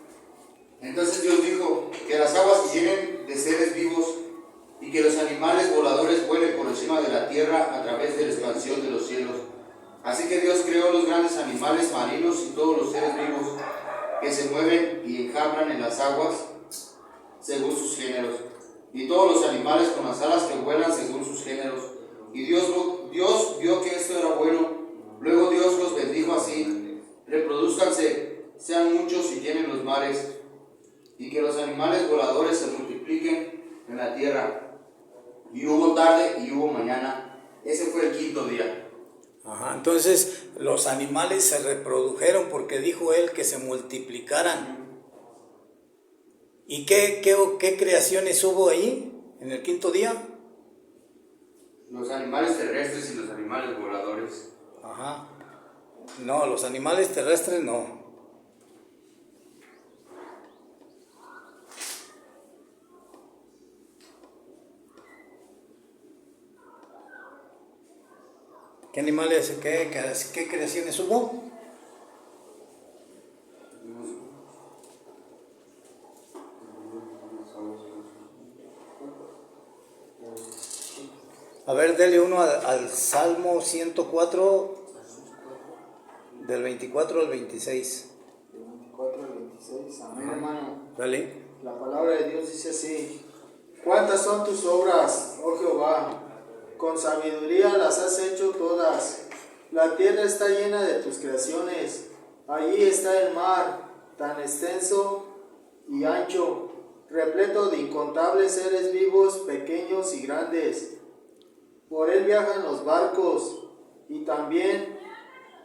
entonces Dios dijo, que las aguas se llenen de seres vivos y que los animales voladores vuelen por encima de la tierra a través de la expansión de los cielos. Así que Dios creó los grandes animales marinos y todos los seres vivos que se mueven y enjambran en las aguas según sus géneros, y todos los animales con las alas que vuelan según sus géneros. Y Dios vio que esto era bueno. Luego Dios los bendijo así: reproduzcanse, sean muchos y llenen los mares, y que los animales voladores se multipliquen en la tierra. Y hubo tarde y hubo mañana. Ese fue el quinto día. Ajá, entonces los animales se reprodujeron porque dijo él que se multiplicaran. ¿Y qué creaciones hubo ahí en el quinto día? Los animales terrestres y los animales voladores. Ajá. No, los animales terrestres no. ¿Qué animales, qué creaciones hubo? A ver, dele uno al Salmo 104, del 24 al 26. Del 24 al 26. Amén, hermano. Dale. La palabra de Dios dice así: ¿cuántas son tus obras, oh Jehová? Con sabiduría las has hecho todas. La tierra está llena de tus creaciones. Allí está el mar, tan extenso y ancho, repleto de incontables seres vivos, pequeños y grandes. Por él viajan los barcos, y también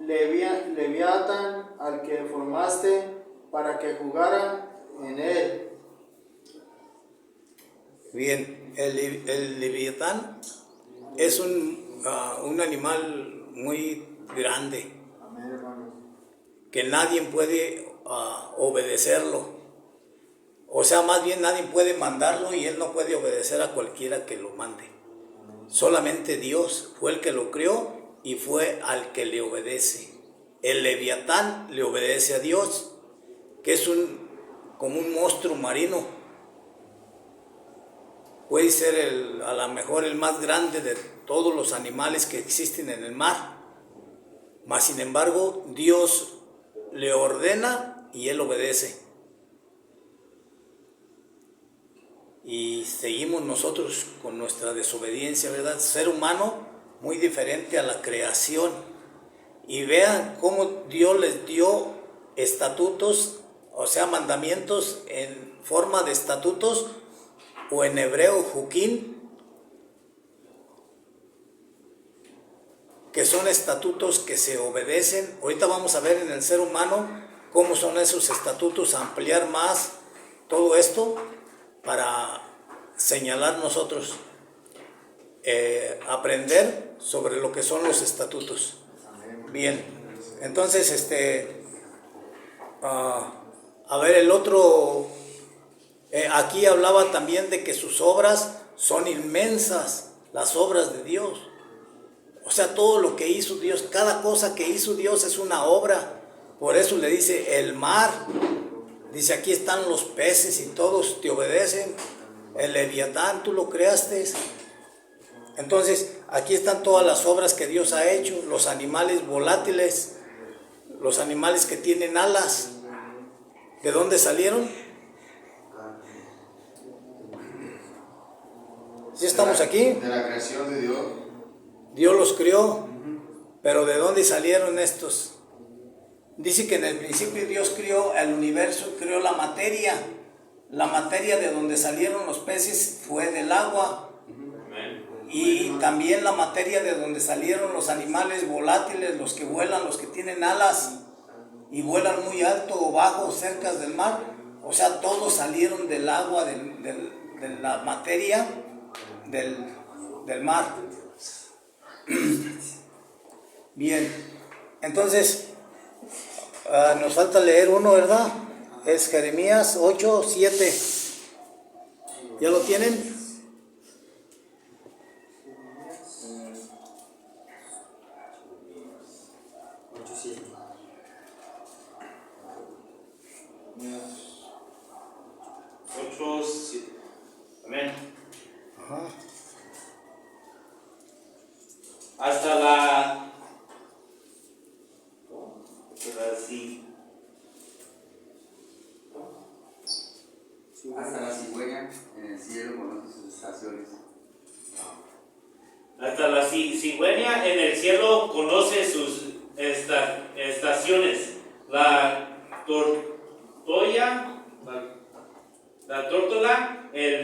Leviatán, al que formaste para que jugara en él. Bien, el Leviatán es un animal muy grande, Amén, hermano. que nadie puede obedecerlo. O sea, más bien nadie puede mandarlo y él no puede obedecer a cualquiera que lo mande. Solamente Dios fue el que lo creó y fue al que le obedece. El Leviatán le obedece a Dios, que es como un monstruo marino. puede ser a lo mejor el más grande de todos los animales que existen en el mar. Mas sin embargo, Dios le ordena y él obedece. Y seguimos nosotros con nuestra desobediencia, ¿verdad? Ser humano muy diferente a la creación. Y vean cómo Dios les dio estatutos, o sea, mandamientos en forma de estatutos, o en hebreo, juquín, que son estatutos que se obedecen. Ahorita vamos a ver en el ser humano cómo son esos estatutos, ampliar más todo esto para señalar nosotros, aprender sobre lo que son los estatutos. Bien, entonces, a ver, el otro, aquí hablaba también de que sus obras son inmensas, las obras de Dios. O sea, todo lo que hizo Dios, cada cosa que hizo Dios es una obra. Por eso le dice el mar, dice aquí están los peces y todos te obedecen. El Leviatán, tú lo creaste. Entonces, aquí están todas las obras que Dios ha hecho, los animales volátiles, los animales que tienen alas. ¿De dónde salieron? ¿Sí estamos aquí? De la creación de Dios. Dios los creó, pero ¿de dónde salieron estos? Dice que en el principio Dios creó el universo, creó la materia. La materia de donde salieron los peces fue del agua. Y también la materia de donde salieron los animales volátiles, los que vuelan, los que tienen alas y vuelan muy alto o bajo, cerca del mar. O sea, todos salieron del agua, de la materia del mar. Bien, entonces nos falta leer uno, ¿verdad? Es Jeremías 8:7. ¿Ya lo tienen? Amén. Ajá. Hasta la Hasta la cigüeña en el cielo conoce sus estaciones. Hasta la cigüeña en el cielo conoce sus estaciones. La tórtola, el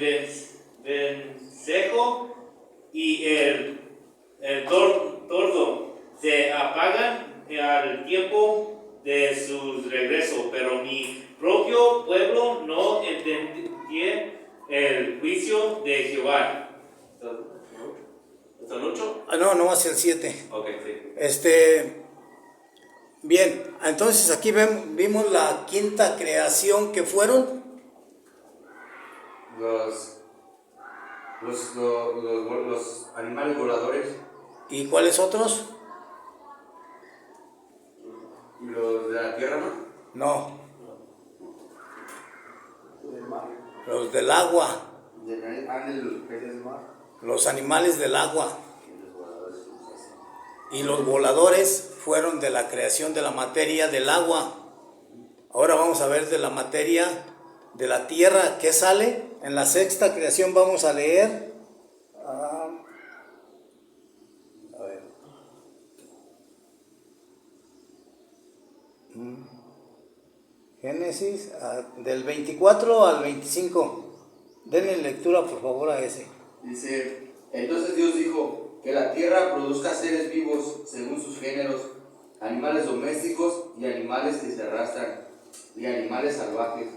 vencejo y el tordo se apagan al tiempo de su regreso, pero mi propio pueblo no entendió el juicio de Jehová. ¿Hasta el 8? No, hacia el 7. Ok, sí. Bien, entonces aquí vimos la quinta creación que fueron los animales voladores y cuáles otros. y los de la tierra, ¿no? No, los del agua, Los peces del mar. los animales del agua. Y los voladores fueron de la creación de la materia del agua. Ahora vamos a ver de la materia de la tierra. ¿Qué sale? En la sexta creación vamos a leer. A ver. Génesis, del 24 al 25. Denle lectura por favor a ese. Dice, entonces Dios dijo, que la tierra produzca seres vivos según sus géneros, animales domésticos y animales que se arrastran, y animales salvajes.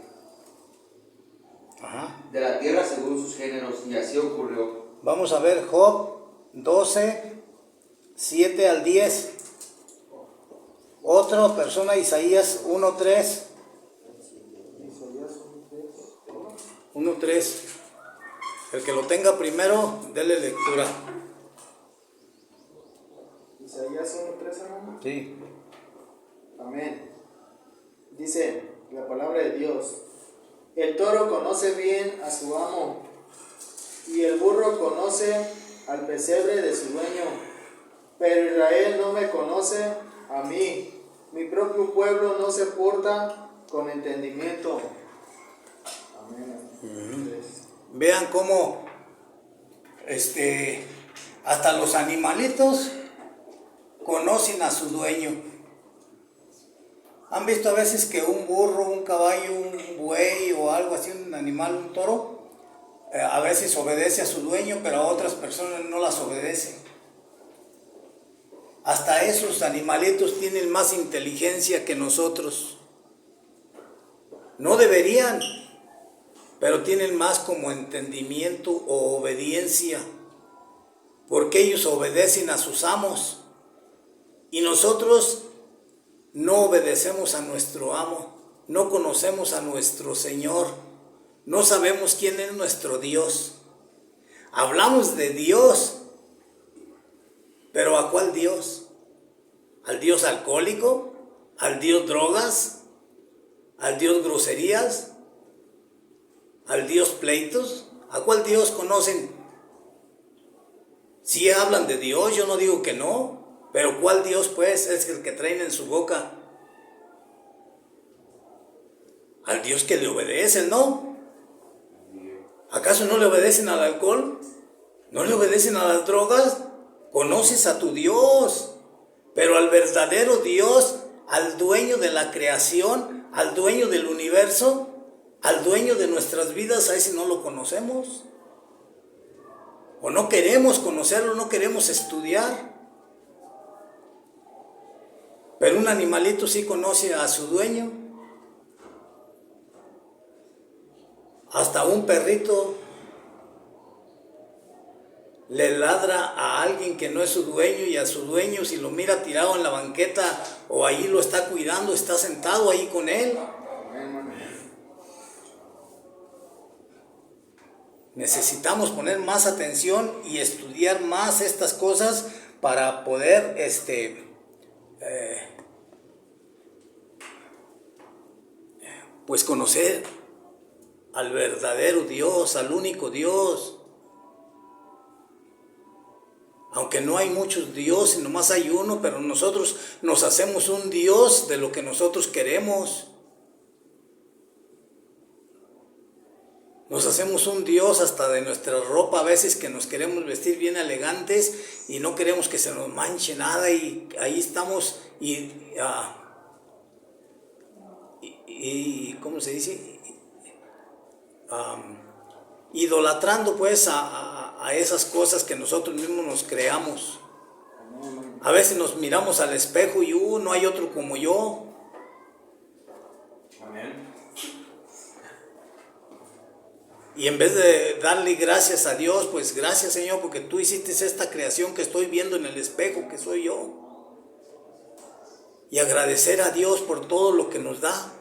Ajá. De la tierra según sus géneros, y así ocurrió. Vamos a ver Job 12, 7 al 10. Otra persona, Isaías 1:3. 1:3. El que lo tenga primero, dele lectura. Isaías 1:3, hermano. Sí. Amén. Dice la palabra de Dios: el toro conoce bien a su amo, y el burro conoce al pesebre de su dueño, pero Israel no me conoce a mí. Mi propio pueblo no se porta con entendimiento. Amén. Vean cómo hasta los animalitos conocen a su dueño. ¿Han visto a veces que un burro, un caballo, un buey o algo así, un animal, un toro, a veces obedece a su dueño, pero a otras personas no las obedecen? Hasta esos animalitos tienen más inteligencia que nosotros. No deberían, pero tienen más como entendimiento o obediencia, porque ellos obedecen a sus amos y nosotros no obedecemos a nuestro amo, no conocemos a nuestro Señor, no sabemos quién es nuestro Dios. Hablamos de Dios, pero ¿a cuál Dios? ¿Al Dios alcohólico? ¿Al Dios drogas? ¿Al Dios groserías? ¿Al Dios pleitos? ¿A cuál Dios conocen? Si hablan de Dios, yo no digo que no, pero ¿cuál Dios pues es el que traen en su boca? Al Dios que le obedecen, ¿no? ¿Acaso no le obedecen al alcohol? ¿No le obedecen a las drogas? Conoces a tu Dios, pero al verdadero Dios, al dueño de la creación, al dueño del universo, al dueño de nuestras vidas, a ese no lo conocemos. O no queremos conocerlo, no queremos estudiar. Pero un animalito sí conoce a su dueño. Hasta un perrito le ladra a alguien que no es su dueño, y a su dueño, si lo mira tirado en la banqueta o ahí lo está cuidando, está sentado ahí con él. Necesitamos poner más atención y estudiar más estas cosas para poder pues conocer al verdadero Dios, al único Dios. Aunque no hay muchos dioses, nomás hay uno, pero nosotros nos hacemos un Dios de lo que nosotros queremos. Nos hacemos un Dios hasta de nuestra ropa, a veces que nos queremos vestir bien elegantes y no queremos que se nos manche nada, y ahí estamos ¿cómo se dice? Idolatrando pues a esas cosas que nosotros mismos nos creamos. A veces nos miramos al espejo y no hay otro como yo. Amén. Y en vez de darle gracias a Dios, pues gracias Señor, porque tú hiciste esta creación que estoy viendo en el espejo, que soy yo. Y agradecer a Dios por todo lo que nos da.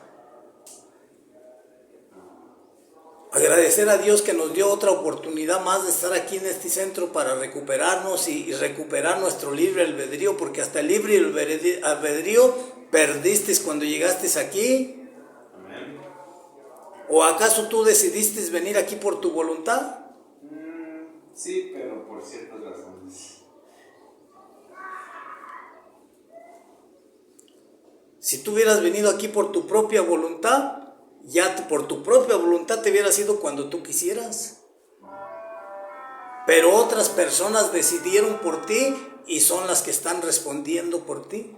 Agradecer a Dios que nos dio otra oportunidad más de estar aquí en este centro para recuperarnos y recuperar nuestro libre albedrío, porque hasta el libre albedrío perdiste cuando llegaste aquí. Amén. ¿O acaso tú decidiste venir aquí por tu voluntad? Sí, pero por ciertas razones. Si tú hubieras venido aquí por tu propia voluntad, ya por tu propia voluntad te hubieras ido cuando tú quisieras. Pero otras personas decidieron por ti y son las que están respondiendo por ti.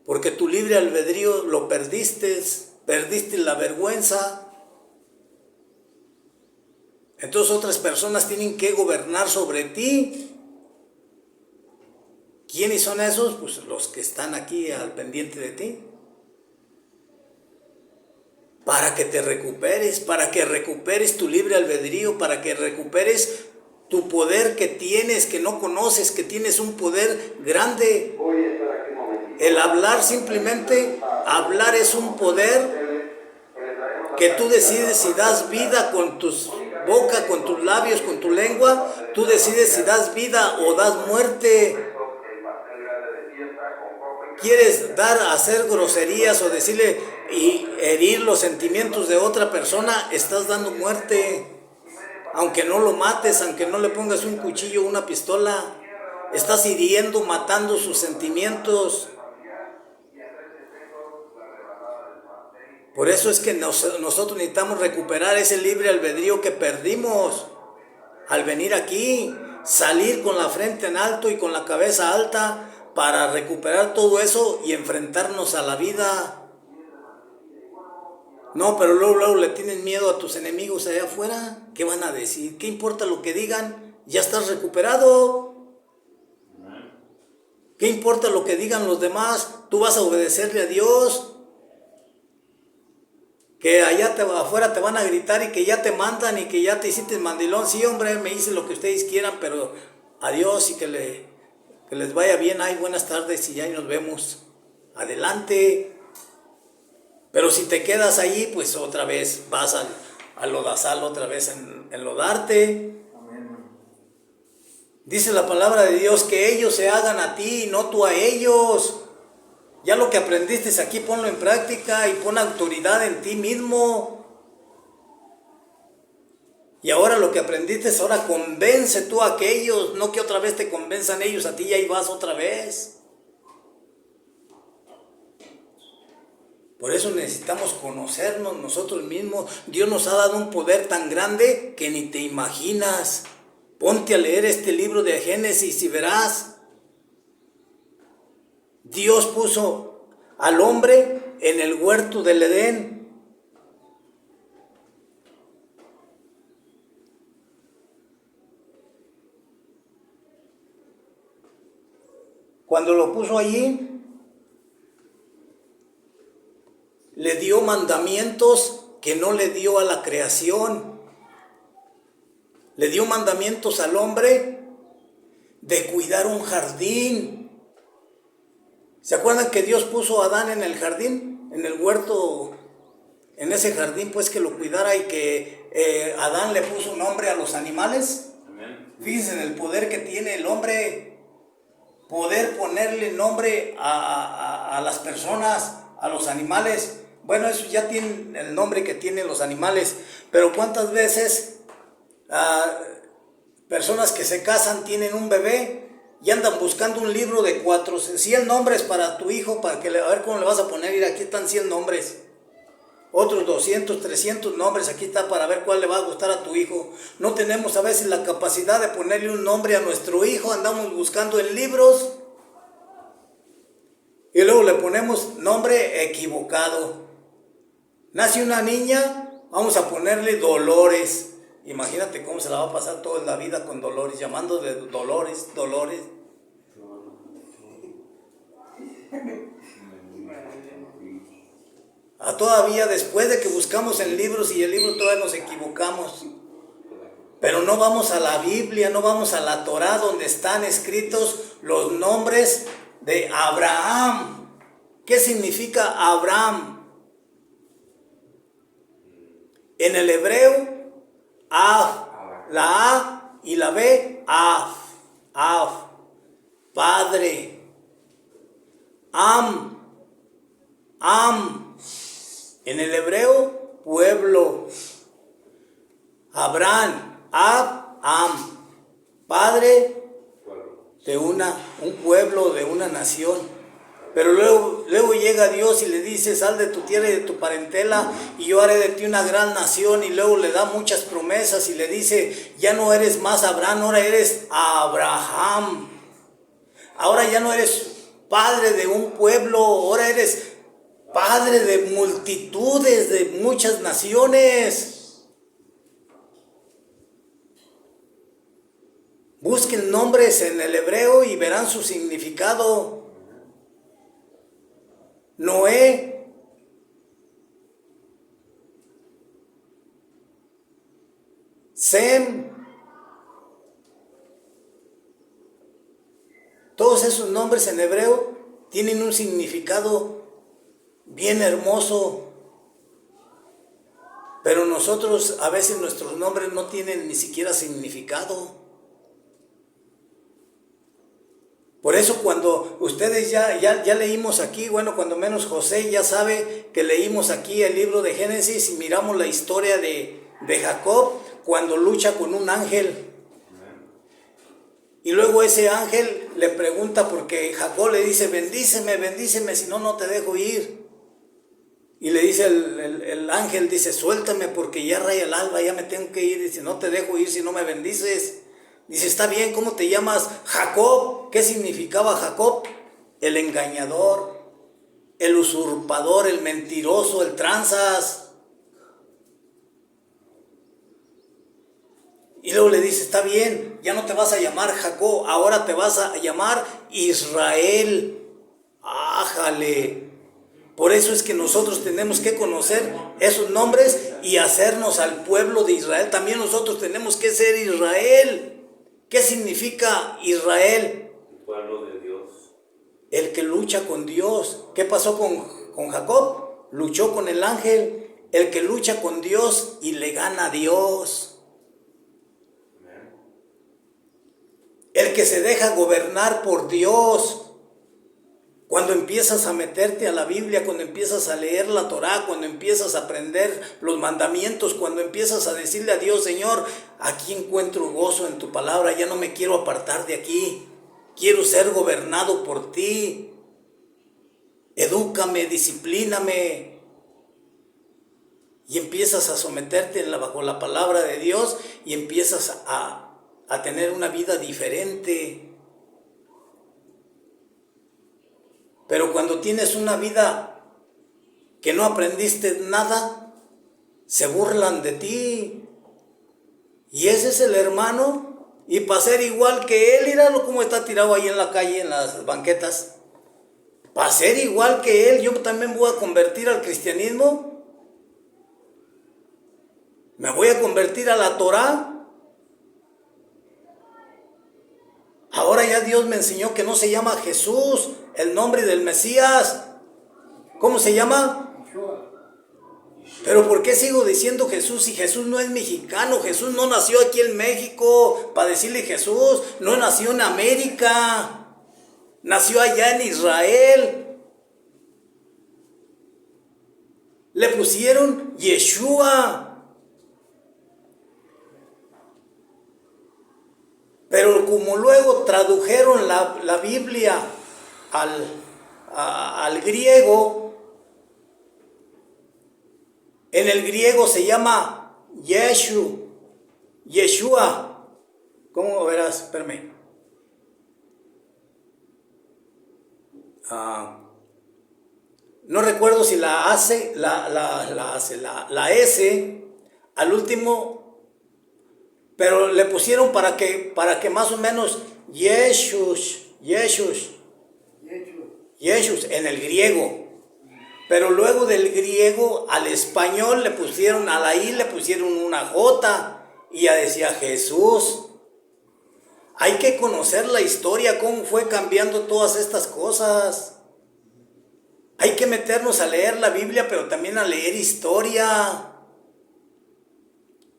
Porque tu libre albedrío lo perdiste la vergüenza. Entonces otras personas tienen que gobernar sobre ti. ¿Quiénes son esos? Pues los que están aquí al pendiente de ti. Para que te recuperes, para que recuperes tu libre albedrío, para que recuperes tu poder que tienes, que no conoces, que tienes un poder grande. El hablar, simplemente hablar, es un poder que tú decides si das vida con tus boca, con tus labios, con tu lengua. Tú decides si das vida o das muerte. ¿Quieres hacer groserías o decirle y herir los sentimientos de otra persona? Estás dando muerte. Aunque no lo mates, aunque no le pongas un cuchillo o una pistola, estás hiriendo, matando sus sentimientos. Por eso es que nosotros necesitamos recuperar ese libre albedrío que perdimos al venir aquí, salir con la frente en alto y con la cabeza alta para recuperar todo eso y enfrentarnos a la vida. No, pero luego le tienes miedo a tus enemigos allá afuera. ¿Qué van a decir? ¿Qué importa lo que digan? Ya estás recuperado. ¿Qué importa lo que digan los demás? Tú vas a obedecerle a Dios. Que allá afuera te van a gritar y que ya te mandan y que ya te hiciste mandilón. Sí, hombre, me hice lo que ustedes quieran, pero adiós y que les vaya bien. Ay, buenas tardes y ya nos vemos. Adelante. Pero si te quedas ahí, pues otra vez vas al lodazal, otra vez enlodarte. Dice la palabra de Dios que ellos se hagan a ti y no tú a ellos. Ya lo que aprendiste aquí, ponlo en práctica y pon autoridad en ti mismo. Y ahora lo que aprendiste, ahora convence tú a aquellos, no que otra vez te convenzan ellos a ti y ahí vas otra vez. Por eso necesitamos conocernos nosotros mismos. Dios nos ha dado un poder tan grande que ni te imaginas. Ponte a leer este libro de Génesis y verás. Dios puso al hombre en el huerto del Edén. Cuando lo puso allí, le dio mandamientos que no le dio a la creación. Le dio mandamientos al hombre de cuidar un jardín. ¿Se acuerdan que Dios puso a Adán en el jardín? En el huerto, en ese jardín, pues que lo cuidara y que Adán le puso nombre a los animales. Fíjense en el poder que tiene el hombre, poder ponerle nombre a las personas, a los animales. Bueno, eso ya tiene el nombre que tienen los animales, pero ¿cuántas veces personas que se casan tienen un bebé y andan buscando un libro de 100 nombres para tu hijo, para que a ver cómo le vas a poner? Y aquí están 100 nombres, otros 200, 300 nombres, aquí está para ver cuál le va a gustar a tu hijo. No tenemos a veces la capacidad de ponerle un nombre a nuestro hijo, andamos buscando en libros y luego le ponemos nombre equivocado. Nace una niña, vamos a ponerle Dolores. Imagínate cómo se la va a pasar toda la vida con Dolores, llamando de Dolores, Dolores. Todavía después de que buscamos en libros y el libro todavía nos equivocamos. Pero no vamos a la Biblia, no vamos a la Torá donde están escritos los nombres de Abraham. ¿Qué significa Abraham? En el hebreo, Av, la A y la B, Av, padre. Am, en el hebreo, pueblo. Abraham, Am, padre de un pueblo, de una nación. Pero luego llega Dios y le dice: sal de tu tierra y de tu parentela y yo haré de ti una gran nación. Y luego le da muchas promesas y le dice: ya no eres más Abraham, ahora eres Abraham. Ahora ya no eres padre de un pueblo, ahora eres padre de multitudes, de muchas naciones. Busquen nombres en el hebreo y verán su significado. Noé, Sem, todos esos nombres en hebreo tienen un significado bien hermoso, pero nosotros a veces nuestros nombres no tienen ni siquiera significado. Por eso cuando ustedes ya leímos aquí, bueno, cuando menos José ya sabe que leímos aquí el libro de Génesis y miramos la historia de Jacob, cuando lucha con un ángel. Y luego ese ángel le pregunta, porque Jacob le dice, bendíceme, bendíceme, si no, no te dejo ir. Y le dice el ángel, dice, suéltame porque ya raya el alba, ya me tengo que ir. Dice, no te dejo ir si no me bendices. Dice, está bien, ¿cómo te llamas? Jacob. ¿Qué significaba Jacob? El engañador, el usurpador, el mentiroso, el tranzas. Y luego le dice, está bien, ya no te vas a llamar Jacob, ahora te vas a llamar Israel. ¡Ájale! Por eso es que nosotros tenemos que conocer esos nombres y hacernos al pueblo de Israel. También nosotros tenemos que ser Israel. ¿Qué significa Israel? El pueblo de Dios. El que lucha con Dios. ¿Qué pasó con Jacob? Luchó con el ángel. El que lucha con Dios y le gana a Dios. El que se deja gobernar por Dios. Cuando empiezas a meterte a la Biblia, cuando empiezas a leer la Torá, cuando empiezas a aprender los mandamientos, cuando empiezas a decirle a Dios, Señor, aquí encuentro gozo en tu palabra, ya no me quiero apartar de aquí, quiero ser gobernado por ti. Edúcame, disciplíname. Y empiezas a someterte bajo la palabra de Dios y empiezas a tener una vida diferente. Pero cuando tienes una vida que no aprendiste nada, se burlan de ti. Y ese es el hermano. Y para ser igual que él, míralo cómo está tirado ahí en la calle, en las banquetas. Para ser igual que él, yo también voy a convertir al cristianismo. Me voy a convertir a la Torá. Ahora ya Dios me enseñó que no se llama Jesús, el nombre del Mesías. ¿Cómo se llama? Pero ¿por qué sigo diciendo Jesús si Jesús no es mexicano? Jesús no nació aquí en México para decirle Jesús. No nació en América. Nació allá en Israel. Le pusieron Yeshua. Pero como luego tradujeron la Biblia al griego, en el griego se llama Yeshua. ¿Cómo verás? Espérame. No recuerdo si la S al último, pero le pusieron para que más o menos Yeshus en el griego. Pero luego del griego al español le pusieron, a la I le pusieron una J y ya decía Jesús. Hay que conocer la historia, cómo fue cambiando todas estas cosas. Hay que meternos a leer la Biblia, pero también a leer historia.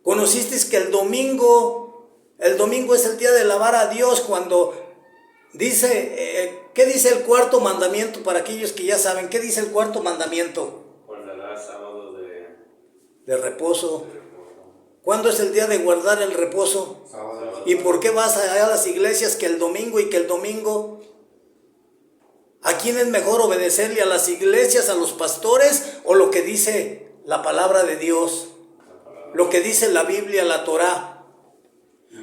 ¿Conociste que el domingo es el día de alabar a Dios? Cuando dice, ¿qué dice el cuarto mandamiento? Para aquellos que ya saben, ¿qué dice el cuarto mandamiento? Guardarás sábado de reposo. ¿Cuándo es el día de guardar el reposo? Sábado. ¿Y por qué vas a las iglesias que el domingo y que el domingo? ¿A quién es mejor obedecerle? ¿A las iglesias, a los pastores o lo que dice la palabra de Dios? Lo que dice la Biblia, la Torá.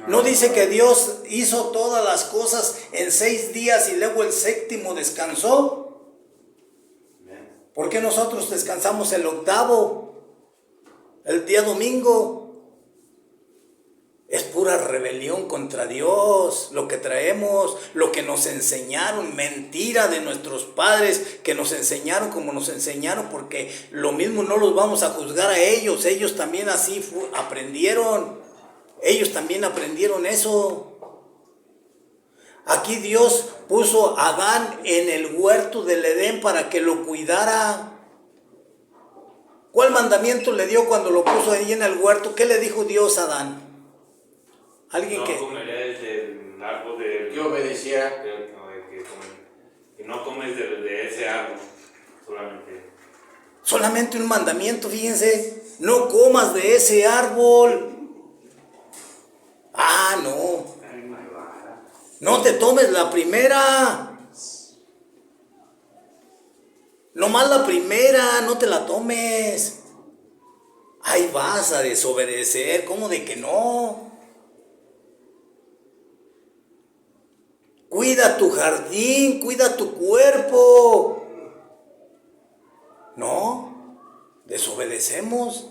No dice que Dios hizo todas las cosas en 6 días y luego el séptimo descansó. ¿Por qué nosotros descansamos el octavo? El día domingo. Es pura rebelión contra Dios, lo que traemos, lo que nos enseñaron, mentira de nuestros padres que nos enseñaron como nos enseñaron, porque lo mismo no los vamos a juzgar a ellos también así aprendieron, ellos también aprendieron eso. Aquí Dios puso a Adán en el huerto del Edén para que lo cuidara. ¿Cuál mandamiento le dio cuando lo puso ahí en el huerto? ¿Qué le dijo Dios a Adán? Alguien no que comerás del árbol de... Que obedeciera. Que no comes de ese árbol solamente. Solamente un mandamiento, fíjense, no comas de ese árbol. No te tomes la primera. Nomás la primera, no te la tomes. Ahí vas a desobedecer, ¿cómo de que no? Cuida tu jardín, cuida tu cuerpo. No, desobedecemos.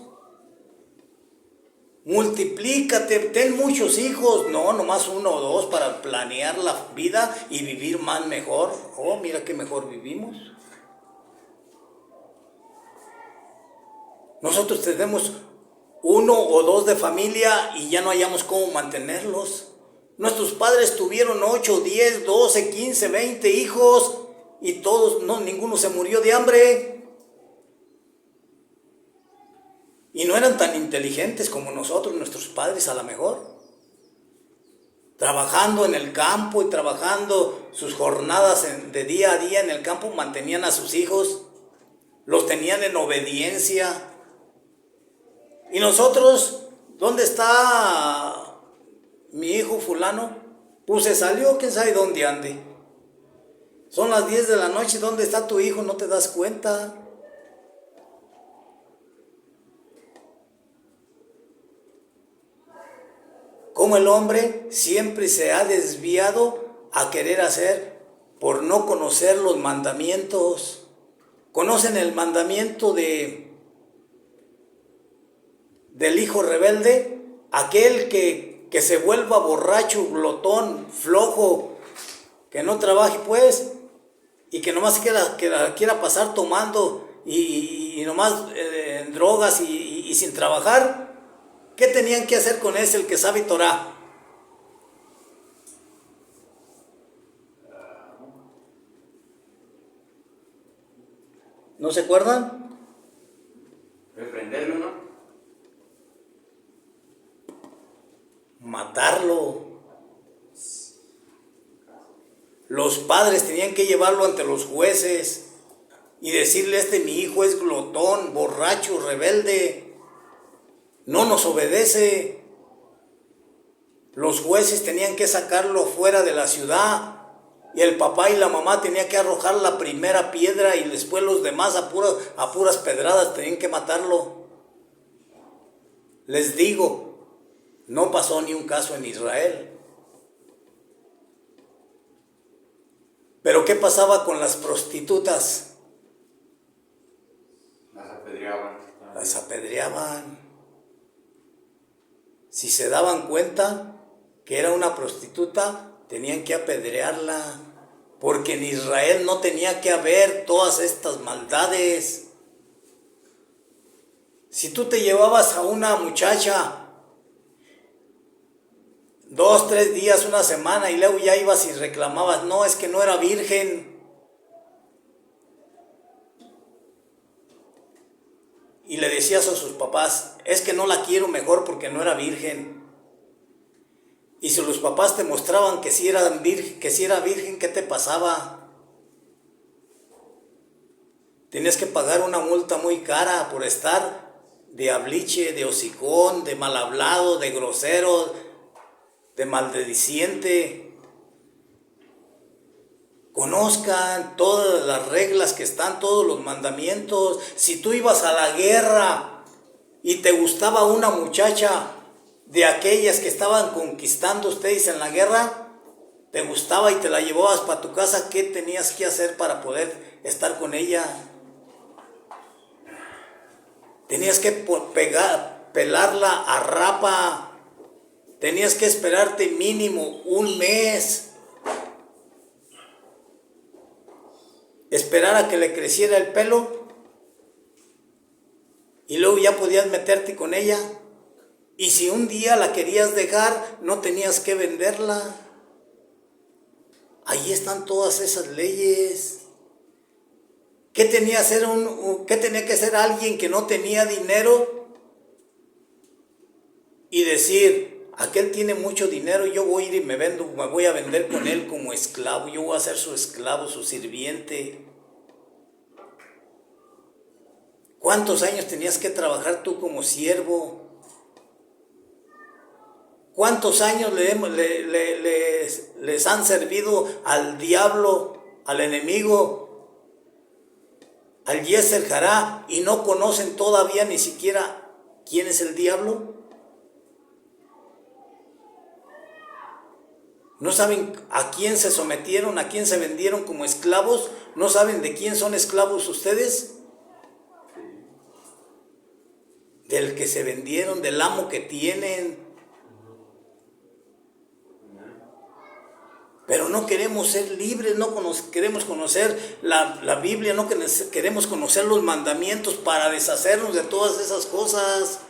Multiplícate, ten muchos hijos. No, nomás 1 o 2 para planear la vida y vivir más mejor. Oh, mira qué mejor vivimos. Nosotros tenemos 1 o 2 de familia y ya no hallamos cómo mantenerlos. Nuestros padres tuvieron 8, 10, 12, 15, 20 hijos y todos, no, ninguno se murió de hambre. Y no eran tan inteligentes como nosotros, nuestros padres a lo mejor. Trabajando en el campo y trabajando sus jornadas de día a día en el campo, mantenían a sus hijos, los tenían en obediencia. Y nosotros, ¿dónde está mi hijo fulano? Pues se salió, quién sabe dónde ande. Son las 10 de la noche, ¿dónde está tu hijo? No te das cuenta. Como el hombre siempre se ha desviado a querer hacer por no conocer los mandamientos. ¿Conocen el mandamiento del hijo rebelde? Aquel que se vuelva borracho, glotón, flojo, que no trabaje pues, y que nomás quiera pasar tomando y nomás en drogas y sin trabajar. ¿Qué tenían que hacer con ese, el que sabe Torah? ¿No se acuerdan? Reprenderlo, ¿no? Matarlo. Los padres tenían que llevarlo ante los jueces y decirle: mi hijo es glotón, borracho, rebelde, no nos obedece. Los jueces tenían que sacarlo fuera de la ciudad y el papá y la mamá tenían que arrojar la primera piedra y después los demás a puras pedradas tenían que matarlo. Les digo, no pasó ni un caso en Israel. Pero ¿qué pasaba con las prostitutas? Las apedreaban. Las apedreaban. Si se daban cuenta que era una prostituta, tenían que apedrearla, porque en Israel no tenía que haber todas estas maldades. Si tú te llevabas a una muchacha 2, 3 días, una semana, y luego ya ibas y reclamabas: no, es que no era virgen, y le decías a sus papás: es que no la quiero mejor porque no era virgen. Y si los papás te mostraban que sí era virgen, ¿qué te pasaba? Tenías que pagar una multa muy cara por estar de habliche, de hocicón, de mal hablado, de grosero, de maldiciente. Conozcan todas las reglas que están, todos los mandamientos. Si tú ibas a la guerra y te gustaba una muchacha de aquellas que estaban conquistando ustedes en la guerra, te gustaba y te la llevabas para tu casa, ¿qué tenías que hacer para poder estar con ella? Tenías que pelarla a rapa, tenías que esperarte mínimo 1 mes, esperar a que le creciera el pelo y luego ya podías meterte con ella. Y si un día la querías dejar, no tenías que venderla. Ahí están todas esas leyes. ¿Qué tenía que hacer alguien que no tenía dinero? Y decir: aquel tiene mucho dinero, yo voy a ir y me voy a vender con él como esclavo, yo voy a ser su esclavo, su sirviente. ¿Cuántos años tenías que trabajar tú como siervo? ¿Cuántos años les han servido al diablo, al enemigo, al Yetzer Hará, y no conocen todavía ni siquiera quién es el diablo? ¿No saben a quién se sometieron, a quién se vendieron como esclavos? ¿No saben de quién son esclavos ustedes? Del que se vendieron, del amo que tienen. Pero no queremos ser libres, no queremos conocer la Biblia, no queremos conocer los mandamientos para deshacernos de todas esas cosas.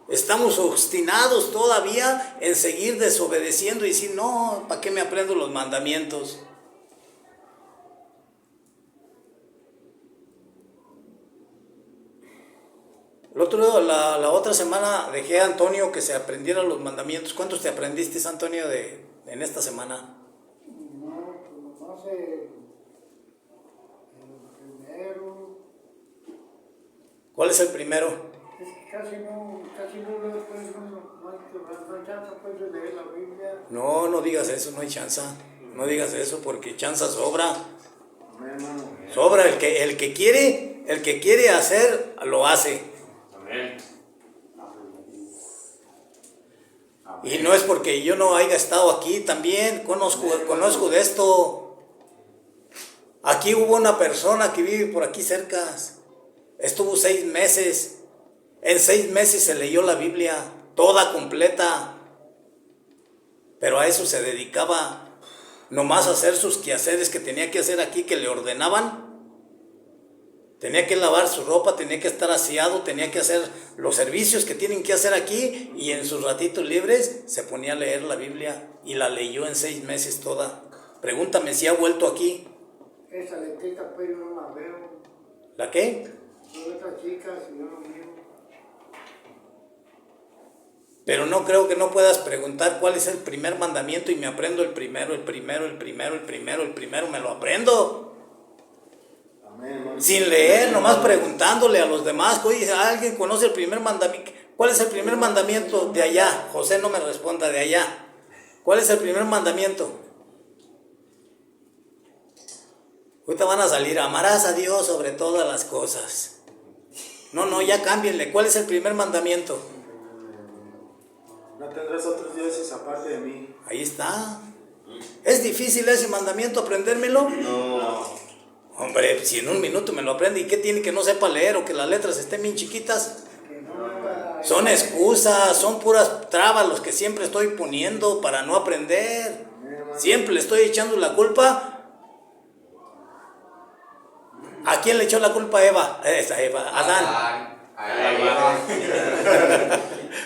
Estamos obstinados todavía en seguir desobedeciendo y decir, no, ¿para qué me aprendo los mandamientos? La otra semana dejé a Antonio que se aprendiera los mandamientos. ¿Cuántos te aprendiste, Antonio, en esta semana? No, pues no sé, el primero, ¿Cuál es el primero? es que casi no leo, pues no hay chance pues de leer la Biblia. No digas eso, no hay chance. No digas eso porque chance sobra. Sobra, el que quiere hacer, lo hace. Amén. Y no es porque yo no haya estado aquí, también conozco de esto. Aquí hubo una persona que vive por aquí cerca, estuvo 6 meses. En 6 meses se leyó la Biblia, toda completa. Pero a eso se dedicaba, nomás a hacer sus quehaceres que tenía que hacer aquí, que le ordenaban. Tenía que lavar su ropa, tenía que estar aseado, tenía que hacer los servicios que tienen que hacer aquí, y en sus ratitos libres se ponía a leer la Biblia y la leyó en 6 meses toda. Pregúntame si ha vuelto aquí. Esa letrita pues yo no la veo. ¿La qué? Son otras chicas y yo no miro. Pero no creo que no puedas preguntar cuál es el primer mandamiento y me aprendo el primero, me lo aprendo. Sin leer, nomás preguntándole a los demás. Oye, ¿alguien conoce el primer mandamiento? ¿Cuál es el primer mandamiento de allá? José no me responda, de allá. ¿Cuál es el primer mandamiento? Ahorita van a salir, amarás a Dios sobre todas las cosas. No, ya cámbienle. ¿Cuál es el primer mandamiento? No tendrás otros dioses aparte de mí. Ahí está. ¿Es difícil ese mandamiento aprendérmelo? No. Hombre, si en un minuto me lo aprende, ¿y qué tiene que no sepa leer o que las letras estén bien chiquitas? Son excusas, son puras trabas los que siempre estoy poniendo para no aprender. Siempre le estoy echando la culpa. ¿A quién le echó la culpa a Eva? Adán.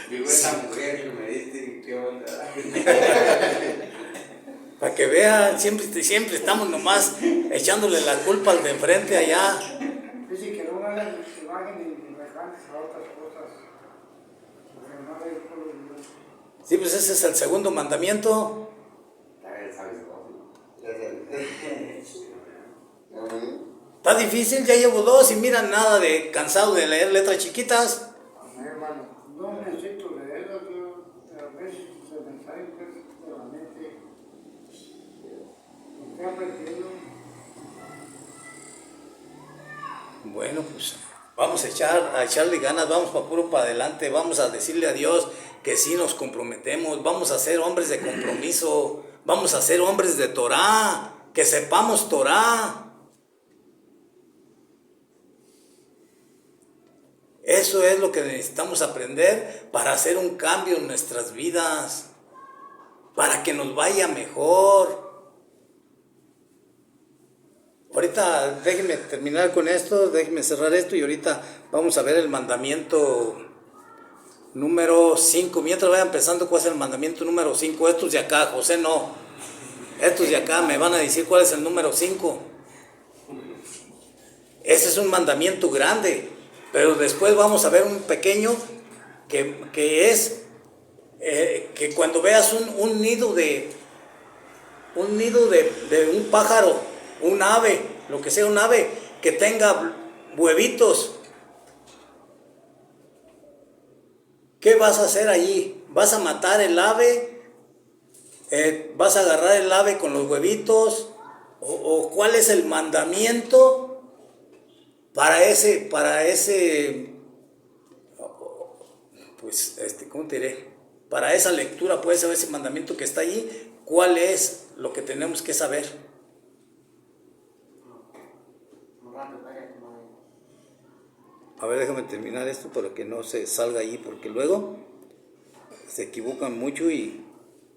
Digo, esa mujer que me diste, qué onda. Para que vean, siempre estamos nomás echándole la culpa al de enfrente allá. Dice que no hagan imágenes ni semejantes a otras cosas. Porque no hay por Dios. Sí, pues ese es el segundo mandamiento. Está difícil, ya llevo 2 y mira, nada de cansado de leer letras chiquitas. Amén, hermano. No necesito leerlo, yo a veces se me sale de la mente. Lo que he aprendido. Bueno, pues vamos a echarle ganas, vamos para adelante, vamos a decirle a Dios que sí nos comprometemos, vamos a ser hombres de compromiso, vamos a ser hombres de Torah, que sepamos Torah. Eso es lo que necesitamos aprender para hacer un cambio en nuestras vidas, para que nos vaya mejor. Ahorita déjenme terminar con esto, déjenme cerrar esto y ahorita vamos a ver el mandamiento número 5. Mientras vaya empezando, ¿cuál es el mandamiento número 5? Estos de acá, José no. Estos de acá me van a decir cuál es el número 5. Ese es un mandamiento grande, pero después vamos a ver un pequeño que es que cuando veas un nido de un pájaro, un ave, lo que sea un ave, que tenga huevitos, ¿Qué vas a hacer allí? ¿Vas a matar el ave? ¿Vas a agarrar el ave con los huevitos? ¿O cuál es el mandamiento para ese, pues, ¿cómo te diré? Para esa lectura, puede saber ese mandamiento que está allí, ¿cuál es lo que tenemos que saber? A ver, déjame terminar esto para que no se salga allí, porque luego se equivocan mucho y